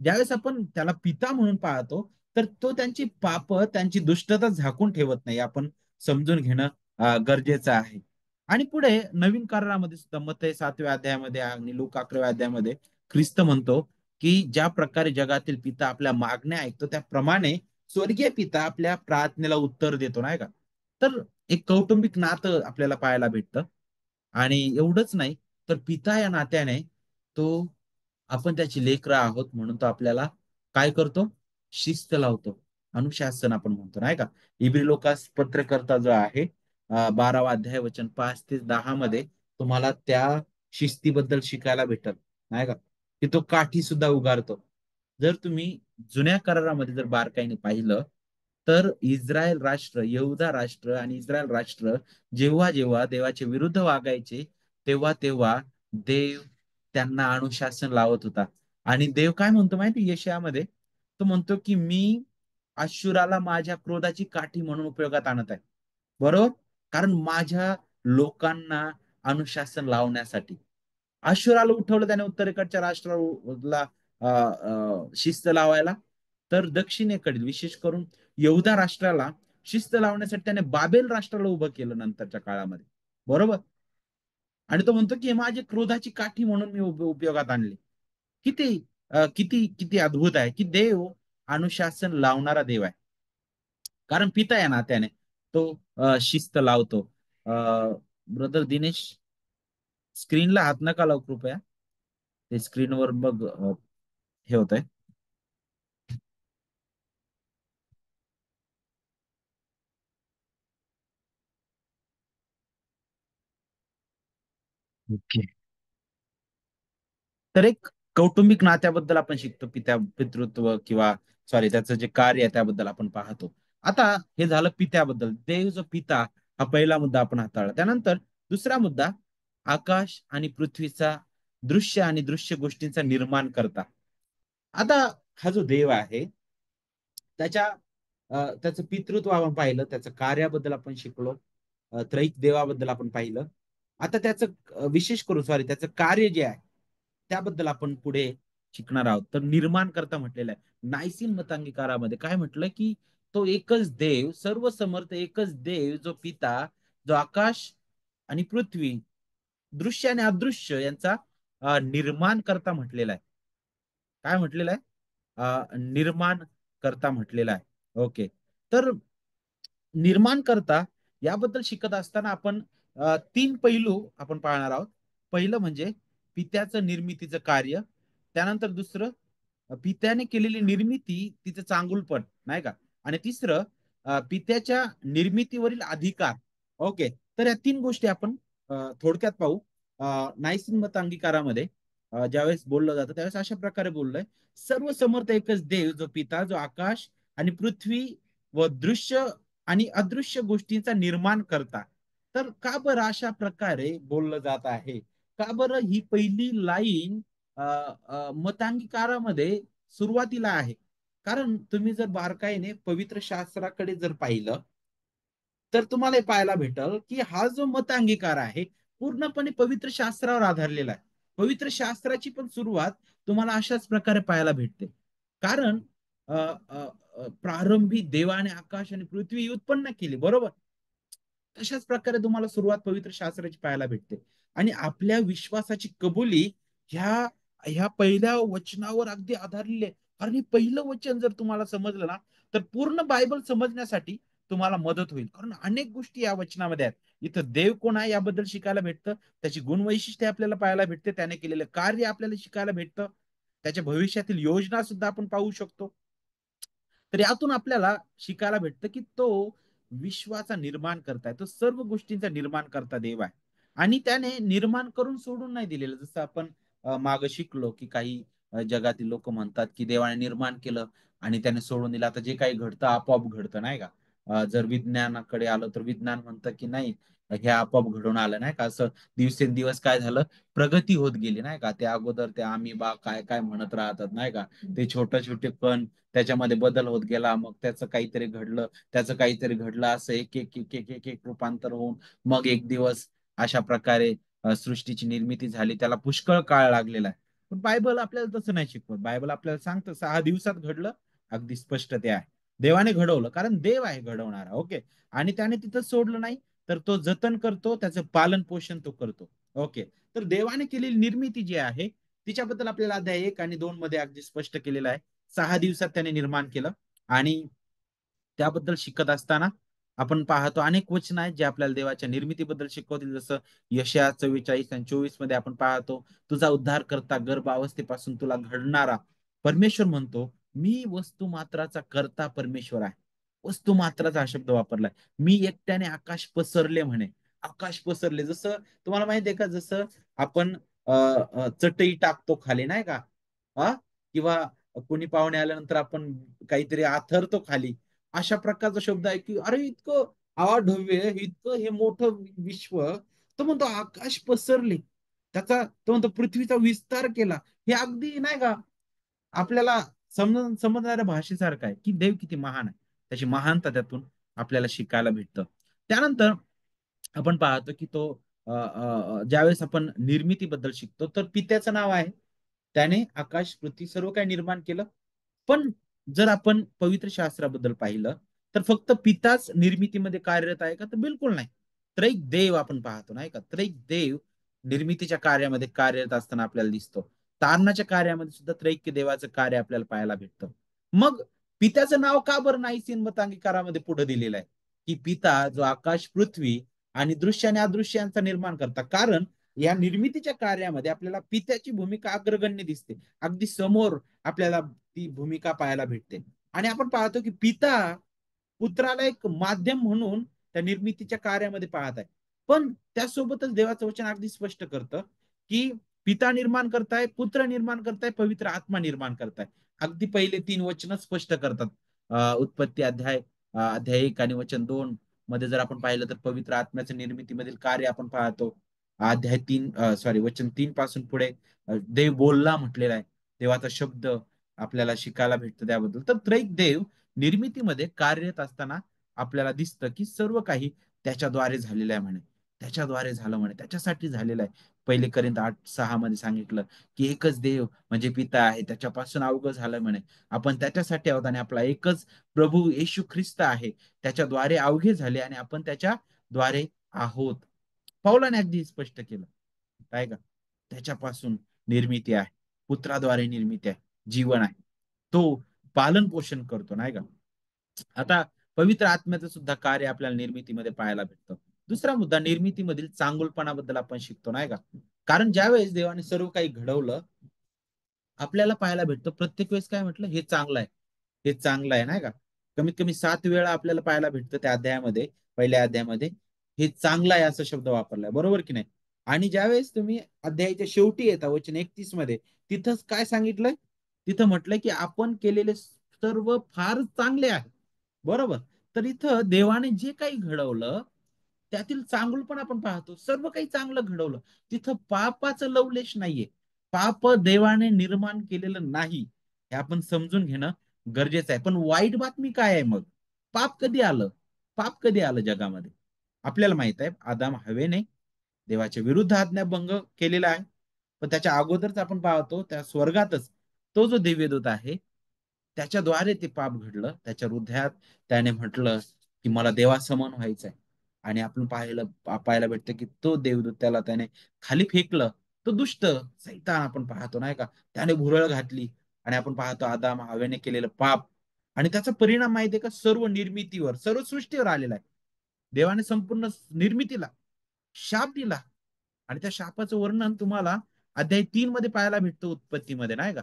ज्यावेळेस आपण त्याला पिता म्हणून पाहतो, तर तो त्यांची पाप, त्यांची दुष्टता झाकून ठेवत नाही. आपण समजून घेणं गरजेचं आहे. आणि पुढे नवीन करारामध्ये सुद्धा मत्ते 7व्या अध्यायामध्ये आणि लूक 11व्या अध्यायामध्ये ख्रिस्त म्हणतो की ज्या प्रकारे जगातील पिता आपल्या मागण्या ऐकतो, त्याप्रमाणे स्वर्गीय पिता आपल्या प्रार्थनेला उत्तर देतो, नाही का? तर एक कौटुंबिक नातं आपल्याला पाहायला भेटतं. आणि एवढंच नाही, तर पिता या नात्याने तो आपण त्याची लेकरं आहोत म्हणून तो आपल्याला काय करतो? शिस्त लावतो. अनुशासन आपण म्हणतो, नाही का? इब्री लोकास पत्रकर्ता जो आहे 12वा अध्याय वचन 5 ते 10 मध्ये तुम्हाला त्या शिस्तीबद्दल शिकायला भेटत, नाही का? की तो काठी सुद्धा उगारतो. जर तुम्ही जुन्या करारामध्ये जर बारकाईने पाहिलं, तर इस्रायल राष्ट्र, यहुदा राष्ट्र आणि इस्रायल राष्ट्र जेव्हा जेव्हा देवाच्या विरुद्ध वागायचे, तेव्हा तेव्हा देव त्यांना अनुशासन लावत होता. आणि देव काय म्हणतो माहिती यशायामध्ये? तो म्हणतो की मी अश्शूराला माझ्या क्रोधाची काठी म्हणून उपयोगात आणत आहे. बरोबर? कारण माझ्या लोकांना अनुशासन लावण्यासाठी. अश्शूराला उठवलं त्याने उत्तरेकडच्या राष्ट्राला शिस्त लावायला. तर दक्षिणेकडील विशेष करून यहुदा राष्ट्राला शिस्त लावण्यासाठी त्याने बाबेल राष्ट्राला उभं केलं नंतरच्या काळामध्ये. बरोबर? आणि तो म्हणतो की हे माझी क्रोधाची काठी म्हणून मी उपयोगात आणली. किती किती किती अद्भुत आहे की देव अनुशासन लावणारा देव आहे. कारण पिता या नात्याने तो शिस्त लावतो. ब्रदर दिनेश, स्क्रीनला हात नका लावू कृपया. ते स्क्रीनवर बघ हे होत आहे. ओके. तर एक कौटुंबिक नात्याबद्दल आपण शिकतो, पितृत्व किंवा सॉरी त्याचं जे कार्य आहे त्याबद्दल आपण पाहतो. आता हे झालं पित्याबद्दल. देव जो पिता, हा पहिला मुद्दा आपण हाताळला. त्यानंतर दुसरा मुद्दा, आकाश आणि पृथ्वीचा दृश्य आणि दृश्य गोष्टींचा निर्माण करता. आता हा जो देव आहे त्याच्या त्याचं पितृत्व आपण पाहिलं, त्याचं कार्याबद्दल आपण शिकलो, त्रैक देवाबद्दल आपण पाहिलं. आता त्याचं विशेष करून सॉरी त्याचं कार्य जे आहे त्याबद्दल आपण पुढे शिकणार आहोत. तर निर्माण करता म्हटलेलं आहे. नायसीन मतांगीकारामध्ये काय म्हटलं की तो एकच देव, सर्व समर्थ एकच देव जो पिता, जो आकाश आणि पृथ्वी, दृश्य आणि अदृश्य यांचा निर्माण करता म्हटलेला आहे. काय म्हटलेलं आहे? निर्माण करता म्हटलेला आहे. ओके. तर निर्माण करता याबद्दल शिकत असताना आपण तीन पैलू आपण पाहणार आहोत. पहिलं म्हणजे पित्याचं निर्मितीचं कार्य. त्यानंतर दुसरं पित्याने केलेली निर्मिती, तिचं चांगुलपण, नाही का? आणि तिसरं पित्याच्या निर्मितीवरील अधिकार. ओके. तर या तीन गोष्टी आपण थोडक्यात पाहू. नायसिन मत अंगीकारामध्ये ज्यावेळेस बोललं जातं त्यावेळेस अशा प्रकारे बोललंय: सर्व समर्थ एकच देव जो पिता, जो आकाश आणि पृथ्वी व दृश्य आणि अदृश्य गोष्टींचा निर्माण करता. तर का बरं अशा प्रकारे बोललं जात आहे? का बरं ही पहिली लाईन मतांगीकारामध्ये सुरुवातीला आहे? कारण तुम्ही जर बारकाईने पवित्र शास्त्राकडे जर पाहिलं, तर तुम्हाला हे पाहायला भेटल की हा जो मत अंगीकार आहे पूर्णपणे पवित्र शास्त्रावर आधारलेला आहे. पवित्र शास्त्राची पण सुरुवात तुम्हाला अशाच प्रकारे पाहायला भेटते. कारण अ, अ, प्रारंभी देवाने आकाश आणि पृथ्वी उत्पन्न केली, बरोबर? तशाच प्रकारे तुम्हाला सुरुवात पवित्र शास्त्राची पाहायला भेटते. आणि आपल्या विश्वासाची कबुली ह्या ह्या पहिल्या वचनावर अगदी आधारलेली आहे. कारण हे पहिलं वचन जर तुम्हाला समजलं ना, तर पूर्ण बायबल समजण्यासाठी तुम्हाला मदत होईल. कारण अनेक गोष्टी या वचनामध्ये आहेत. इथं देव कोण आहे याबद्दल शिकायला भेटतं, त्याची गुणवैशिष्ट्ये आपल्याला पाहायला भेटते, त्याने केलेलं कार्य आपल्याला शिकायला भेटतं, त्याच्या भविष्यातील योजना सुद्धा आपण पाहू शकतो. तर यातून आपल्याला शिकायला भेटतं की तो विश्वाचा निर्माण करताय, तो सर्व गोष्टींचा निर्माण करता देव आहे. आणि त्याने निर्माण करून सोडून नाही दिलेलं. जसं आपण माग शिकलो की काही जगातील लोक म्हणतात की देवाने निर्माण केलं आणि त्याने सोडून दिलं, आता जे काही घडतं आपोआप घडतं नाही का. जर विज्ञानाकडे आलं तर विज्ञान म्हणतं की नाही, हे आपोआप घडून आलं नाही का. असं दिवसेंदिवस काय झालं, प्रगती होत गेली नाही का. त्या अगोदर ते अमिबा काय काय म्हणत राहतात नाही का, ते छोटे छोटे कण, त्याच्यामध्ये बदल होत गेला, मग त्याचं काहीतरी घडलं, त्याचं काहीतरी घडलं, असं एक एक एक एक एक एक रूपांतर होऊन मग एक दिवस अशा प्रकारे सृष्टीची निर्मिती झाली. त्याला पुष्कळ काळ लागलेला आहे. पण बायबल आपल्याला तसं नाही शिकवत. बायबल आपल्याला सांगतं 6 दिवसात घडलं. अगदी स्पष्ट ते आहे. देवाने घडवलं, कारण देव आहे घडवणारा. ओके. आणि त्याने तिथं सोडलं नाही, तर तो जतन करतो, त्याचं पालन पोषण तो करतो. ओके. तर देवाने केलेली निर्मिती जी आहे तिच्याबद्दल आपल्याला अध्याय 1 आणि 2 मध्ये अगदी स्पष्ट केलेलं आहे. 6 दिवसात त्याने निर्माण केलं. आणि त्याबद्दल शिकत असताना आपण पाहतो अनेक वचन आहेत जे आपल्याला देवाच्या निर्मितीबद्दल शिकवतील. जसं यशया 44 आणि 24 मध्ये आपण पाहतो, तुझा उद्धार करता गर्भावस्थेपासून तुला घडणारा परमेश्वर म्हणतो, मी वस्तुमात्राचा करता परमेश्वर आहे. वस्तुमात्राचा हा शब्द वापरलाय. मी एकट्याने आकाश पसरले म्हणे. आकाश पसरले, जसं तुम्हाला माहिती आहे का, जसं आपण चटई टाकतो खाली नाही का, हा, किंवा कोणी पाहुणे आल्यानंतर आपण काहीतरी आथरतो खाली, अशा प्रकारचा शब्द आहे की अरे इतकं अवाढव्य, इतकं हे मोठं विश्व, तो म्हणतो आकाश पसरले, त्याचा तो म्हणतो पृथ्वीचा विस्तार केला. हे अगदी नाही का आपल्याला समजणाऱ्या भाषेसारखं आहे की देव किती महान आहे. त्याची महानता त्यातून आपल्याला शिकायला भेटतं. त्यानंतर आपण पाहतो की तो ज्यावेळेस आपण निर्मितीबद्दल शिकतो तर पित्याचं नाव आहे. त्याने आकाश पृथ्वी सर्व काही निर्माण केलं. पण जर आपण पवित्र शास्त्राबद्दल पाहिलं तर फक्त पिताच निर्मितीमध्ये कार्यरत आहे का, तर बिलकुल नाही. त्रैक देव आपण पाहतो नाही का, त्रैक देव निर्मितीच्या कार्यामध्ये कार्यरत असताना आपल्याला दिसतो. तारणाच्या कार्यामध्ये सुद्धा त्रैक्य देवाचं कार्य आपल्याला पाहायला भेटतं. मग पित्याचं नाव का बरं नाहीसीन मतांगीकारामध्ये पुढे दिलेलं आहे की पिता जो आकाश पृथ्वी आणि दृश्य आणि अदृश्य यांचा निर्माण करता, कारण या निर्मितीच्या कार्यामध्ये आपल्याला पित्याची भूमिका अग्रगण्य दिसते. अगदी समोर आपल्याला ती भूमिका पाहायला भेटते. आणि आपण पाहतो की पिता पुत्राला एक माध्यम म्हणून त्या निर्मितीच्या कार्यामध्ये पाहत आहे. पण त्यासोबतच देवाचं वचन अगदी स्पष्ट करतं की पिता निर्माण करताय, पुत्र निर्माण करताय, पवित्र आत्मा निर्माण करताय. अगदी पहिले 3 वचन स्पष्ट करतात. उत्पत्ती अध्याय 1 आणि वचन 2 मध्ये जर आपण पाहिलं तर पवित्र आत्म्याच्या निर्मितीमधील कार्य आपण पाहतो. वचन 3 पासून पुढे देव बोलला म्हटलेला आहे. देवाचा शब्द आपल्याला शिकायला भेटतं त्याबद्दल. तर त्रैक देव निर्मितीमध्ये कार्यरत असताना आपल्याला दिसतं की सर्व काही त्याच्याद्वारे झालेलं आहे म्हणे. त्याच्याद्वारे झालं म्हणे, त्याच्यासाठी झालेलं आहे. 1 Corinthians 8:6 मध्ये सांगितलं की एकच देव म्हणजे पिता आहे, त्याच्यापासून अवघं झालं म्हणे. आपण त्याच्यासाठी आहोत आणि आपला एकच प्रभू येशू ख्रिस्त आहे, त्याच्याद्वारे अवघे झाले आणि आपण त्याच्याद्वारे आहोत. पौलाने अगदी स्पष्ट केलं काय का, त्याच्यापासून निर्मिती आहे, पुत्राद्वारे निर्मिती आहे, जीवन आहे, तो पालन पोषण करतो नाही का. आता पवित्र आत्म्याचं सुद्धा कार्य आपल्याला निर्मितीमध्ये पाहायला भेटतं. दुसरा मुद्दा, निर्मितीमधील चांगुलपणाबद्दल आपण शिकतो नाही का. कारण ज्यावेळेस देवाने सर्व काही घडवलं आपल्याला पाहायला भेटतं प्रत्येक वेळेस काय म्हटलं, हे चांगलं आहे, हे चांगलं आहे नाही का. कमीत कमी 7 वेळा आपल्याला पाहायला भेटतं त्या अध्यायामध्ये, पहिल्या अध्यायामध्ये हे चांगलं आहे असं शब्द वापरलाय, बरोबर की नाही. आणि ज्यावेळेस तुम्ही अध्यायाच्या शेवटी येता वचन 31 मध्ये, तिथंच काय सांगितलंय, तिथं म्हटलंय की आपण केलेले सर्व फार चांगले आहे, बरोबर. तर इथं देवाने जे काही घडवलं त्यातील चांगलं पण आपण पाहतो, सर्व काही चांगलं घडवलं. तिथं पापाचं लवलेश नाहीये. पाप देवाने निर्माण केलेलं नाही, हे आपण समजून घेणं गरजेचं आहे. पण वाईट बातमी काय आहे मग, पाप कधी आलं, पाप कधी आलं जगामध्ये. आपल्याला माहित आहे, आदाम हवेने देवाच्या विरुद्ध आज्ञाभंग केलेला आहे. पण त्याच्या अगोदरच आपण पाहतो त्या स्वर्गातच तो जो दिव्यदूत आहे त्याच्याद्वारे ते पाप घडलं. त्याच्या हृदयात त्याने म्हटलं की मला देवासमान व्हायचंय. आणि आपण पाहायला भेटतं की तो देवदूत त्याला त्याने खाली फेकलं. तो दुष्ट सैतान आपण पाहतो नाही का, त्याने भुरळ घातली. आणि आपण पाहतो आदाम हवेने केलेलं पाप, आणि त्याचा परिणाम माहिती आहे का, सर्व निर्मितीवर, सर्व सृष्टीवर आलेला आहे. देवाने संपूर्ण निर्मितीला शाप दिला. आणि त्या शापाचं वर्णन तुम्हाला अध्याय 3 मध्ये पाहायला भेटतं उत्पत्तीमध्ये नाही का.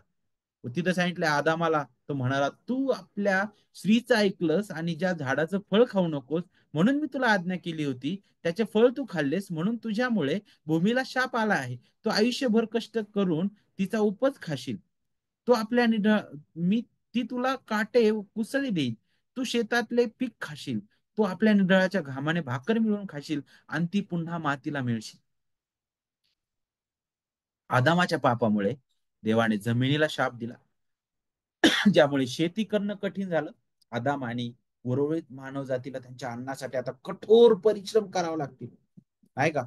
तिथं सांगितलंय आदामाला, तो म्हणाला, तू आपल्या स्त्रीचं ऐकलंस आणि ज्या झाडाचं फळ खाऊ नकोस म्हणून मी तुला आज्ञा केली होती, त्याचे फळ तू खाल्लेस म्हणून तुझ्यामुळे भूमीला शाप आला आहे. तो आयुष्यभर कष्ट करून तिचा उपज खाशील. तो आपल्या मी ती तुला काटे कुसळी देईल. तू शेतातले पीक खाशील. तू आपल्या निधळाच्या घामाने भाकर मिळवून खाशील आणि ती पुन्हा मातीला मिळशील. आदामाच्या पापामुळे देवाने जमिनीला शाप दिला, ज्यामुळे शेती करणं कठीण झालं. आदाम आणि उर्वरित मानव जातीला त्यांच्या अन्नासाठी आता कठोर परिश्रम करावे लागतील, नाही का?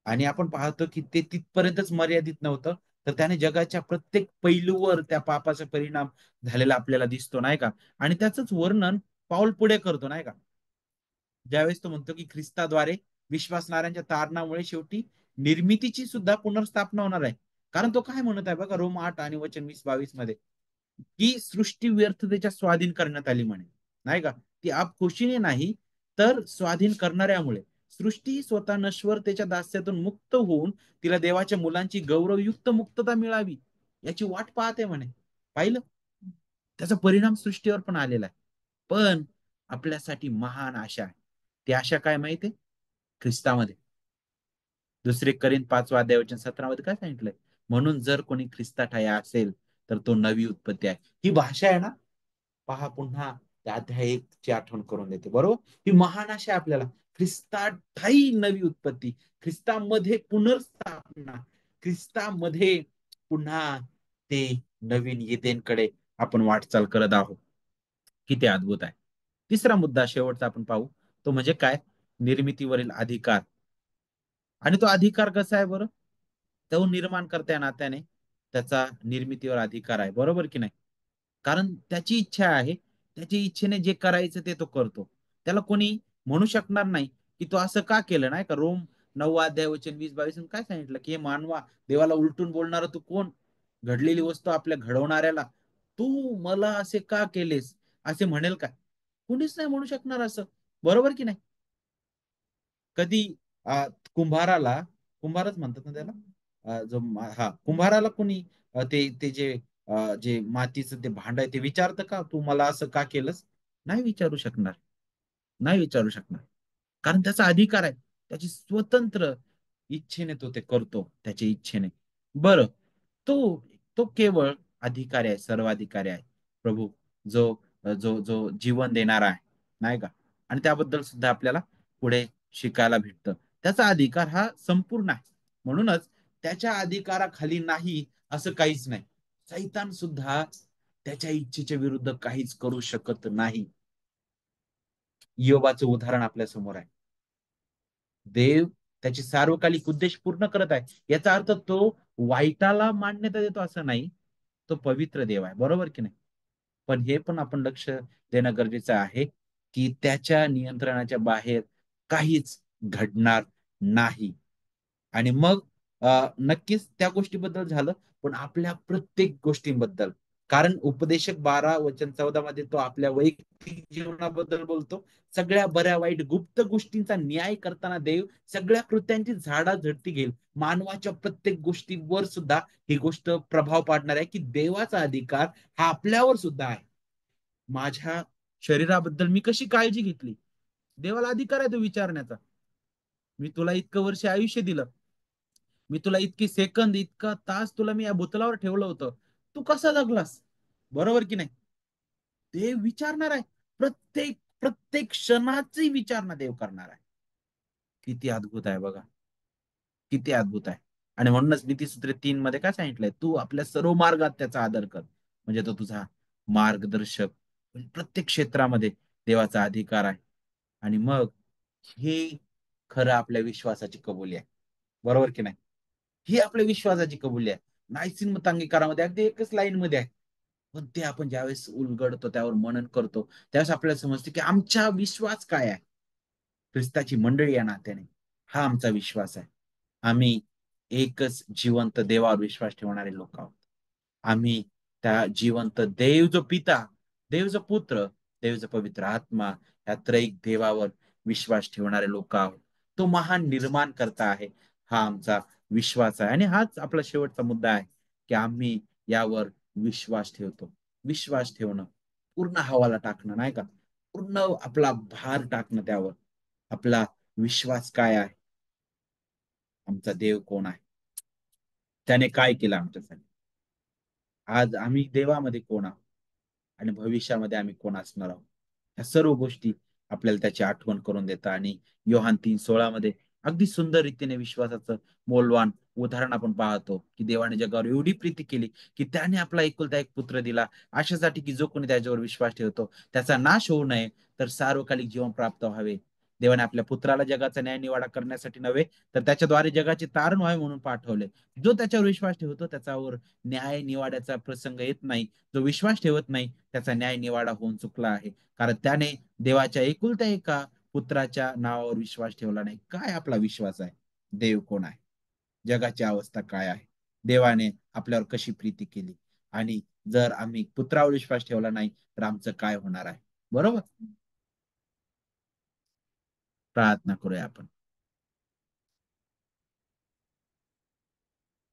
आणि आपण पाहतो की ते तिथपर्यंतच मर्यादित नव्हतं, तर त्याने जगाच्या प्रत्येक पैलूवर त्या पापाचा परिणाम झालेला आपल्याला दिसतो, नाही का? आणि त्याचंच वर्णन पाऊल पुढे करतो, नाही का? ज्यावेळेस तो म्हणतो की ख्रिस्ताद्वारे विश्वासणाऱ्यांच्या तारणामुळे शेवटी निर्मितीची सुद्धा पुनर्स्थापना होणार आहे. कारण तो काय म्हणत आहे बघा, रोम 8 आणि वचन 20-22 मध्ये, की सृष्टी व्यर्थतेच्या स्वाधीन करण्यात आली म्हणे, नाही का? ती खुशीने नाही, तर स्वाधीन करणाऱ्यामुळे. सृष्टी स्वतः नश्वरतेच्या दास्यातून मुक्त होऊन तिला देवाच्या मुलांची गौरवयुक्त मुक्तता मिळावी याची वाट पाहते म्हणे. पाहिलं? त्याचा परिणाम सृष्टीवर पण आलेला आहे. पण आपल्यासाठी महान आशा आहे. ती आशा काय माहितीये? ख्रिस्तामध्ये. दुसरे करीन 5 अध्याय वचन 17 मध्ये काय सांगितलंय? म्हणून जर कोणी ख्रिस्तात आहे असेल तर तो नवी उत्पत्ती आहे. ही भाषा आहे ना, पहा पुन्हा त्या अध्याय 1 ची आठवण करून देते, बरोबर? ही महान आशा आहे आपल्याला. ख्रिस्तात ठाई नवी उत्पत्ती, ख्रिस्तामध्ये पुनर्स्थापना, ख्रिस्तामध्ये पुन्हा ते नवीन येदेनकडे आपण वाटचाल करत आहोत. किती अद्भुत आहे. तिसरा मुद्दा शेवटचा आपण पाहू, तो म्हणजे काय? निर्मितीवरील अधिकार. आणि तो अधिकार कसा आहे बरं? तो निर्माण करता या नात्याने त्याचा निर्मितीवर अधिकार आहे, बरोबर की नाही? कारण त्याची इच्छा आहे, त्याची इच्छेने जे करायचं ते तो करतो. त्याला कोणी म्हणू शकणार नाही की तो असं का केलं, नाही का? रोम 9 अध्याय वचन 20-22 काय सांगितलं, की हे मानवा, देवाला उलटून बोलणार तू कोण? घडलेली वस्तू आपल्या घडवणाऱ्याला तू मला असे का केलेस असे म्हणेल का? कुणीच नाही म्हणू शकणार असं, बरोबर की नाही? कधी अ, कुंभाराला, कुंभारच म्हणतात ना त्याला, हा कुंभाराला कोणी ते जे मातीचं ते भांड आहे ते विचारतं का, तू मला असं का केलंस? नाही विचारू शकणार, नाही विचारू शकणार. कारण त्याचा अधिकार आहे, त्याची स्वतंत्र इच्छेने तो ते करतो, त्याच्या इच्छेने. बरं, तो तो केवळ अधिकारी आहे, सर्वाधिकारी आहे, प्रभू, जो जो जो जीवन देणारा आहे, नाही का? आणि त्याबद्दल सुद्धा आपल्याला पुढे शिकायला भेटतं. त्याचा अधिकार हा संपूर्ण आहे. म्हणूनच त्याच्या अधिकाराखाली नाही असं काहीच नाही. सैतान सुद्धा त्याच्या इच्छेच्या विरुद्ध काहीच करू शकत नाही. योबाचं उदाहरण आपल्या समोर आहे. देव त्याचे सार्वकालिक उद्देश पूर्ण करत आहे. याचा अर्थ तो वाईटाला मान्यता देतो असं नाही. तो पवित्र देव आहे, बरोबर की नाही? पण हे पण आपण लक्ष देणं गरजेचं आहे, की त्याच्या नियंत्रणाच्या बाहेर काहीच घडणार नाही. आणि मग नक्कीच त्या गोष्टीबद्दल झालं, पण आपल्या प्रत्येक गोष्टींबद्दल. कारण उपदेशक 12 वचन 14 मध्ये तो आपल्या वैयक्तिक जीवनाबद्दल बोलतो. सगळ्या बऱ्या वाईट गुप्त गोष्टींचा न्याय करताना देव सगळ्या कृत्यांची झाडाझडती घेईल. मानवाच्या प्रत्येक गोष्टीवर सुद्धा ही गोष्ट प्रभाव पाडणार आहे, की देवाचा अधिकार हा आपल्यावर सुद्धा आहे. माझ्या शरीराबद्दल मी कशी काळजी घेतली, देवाला अधिकार आहे तो विचारण्याचा. मी तुला इतकं वर्ष आयुष्य दिलं, मी तुला इतकी सेकंद, इतका तास तुला मी या भूतलावर ठेवलं होतं, तू कसा जगलास? बरोबर की नाही? देव विचारणार आहे. प्रत्येक प्रत्येक क्षणाची विचारणा देव करणार आहे. किती अद्भुत आहे बघा, किती अद्भुत आहे. आणि म्हणूनच नीतीसूत्र 3 मध्ये काय सांगितलंय, तू आपल्या सर्व मार्गात त्याचा आदर कर, म्हणजे तो तुझा मार्गदर्शक. प्रत्येक क्षेत्रामध्ये देवाचा अधिकार आहे. आणि मग हे खरं आपल्या विश्वासाची कबुली आहे, बरोबर की नाही? ही आपल्या विश्वासाची कबुली आहे. नायसीन मतांगीकारामध्ये अगदी एकच लाईन मध्ये आहे. पण ते आपण ज्यावेळेस उलगडतो, त्यावर मनन करतो, त्यावेळेस आपल्याला समजते की आमचा विश्वास काय आहे. ख्रिस्ताची मंडळी या नात्याने हा आमचा विश्वास आहे. आम्ही एकच जिवंत देवावर विश्वास ठेवणारे लोक आहोत. आम्ही त्या जिवंत देव जो पिता, देव जो पुत्र, देव जो पवित्र आत्मा, या त्रैक देवावर विश्वास ठेवणारे लोक आहोत. तो महान निर्माण करता आहे, हा आमचा विश्वास आहे. आणि हाच आपला शेवटचा मुद्दा आहे, की आम्ही यावर विश्वास ठेवतो. विश्वास ठेवणं, पूर्ण हवाला टाकणं नाही का? पूर्ण आपला भार टाकणं त्यावर. आपला विश्वास काय आहे? आमचा देव कोण आहे? त्याने काय केलं आमच्यासाठी? आज आम्ही देवामध्ये कोण आहोत? आणि भविष्यामध्ये आम्ही कोण असणार आहोत? ह्या सर्व गोष्टी आपल्याला त्याची आठवण करून देतात आणि योहान 3:16 मध्ये अगदी सुंदर रीतीने विश्वासाचं मौल्यवान उदाहरण आपण पाहतो, की देवाने जगावर एवढी प्रीती केली, की त्याने आपला एकुलता एक पुत्र दिला, अशासाठी की जो कोणी त्याच्यावर विश्वास ठेवतो, त्याचा नाश होऊ नये, तर सार्वकालिक जीवन प्राप्त व्हावे. देवाने आपल्या पुत्राला जगाचा न्याय निवाडा करण्यासाठी नव्हे, तर त्याच्याद्वारे जगाचे तारण व्हावे म्हणून पाठवले. जो त्याच्यावर विश्वास ठेवतो, त्याच्यावर न्याय निवाड्याचा प्रसंग येत नाही. जो विश्वास ठेवत नाही, त्याचा न्याय निवाडा होऊन चुकला आहे. कारण त्याने देवाच्या एकुलत्या एका पुत्राच्या नावावर विश्वास ठेवला नाही. काय आपला विश्वास आहे? देव कोण आहे? जगाची अवस्था काय आहे? देवाने आपल्यावर कशी प्रीती केली? आणि जर आम्ही पुत्रावर विश्वास ठेवला नाही, तर आमचं काय होणार आहे? बरोबर? प्रार्थना करूया आपण.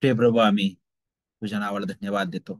हे प्रभू, आम्ही तुझ्या नावाला धन्यवाद देतो.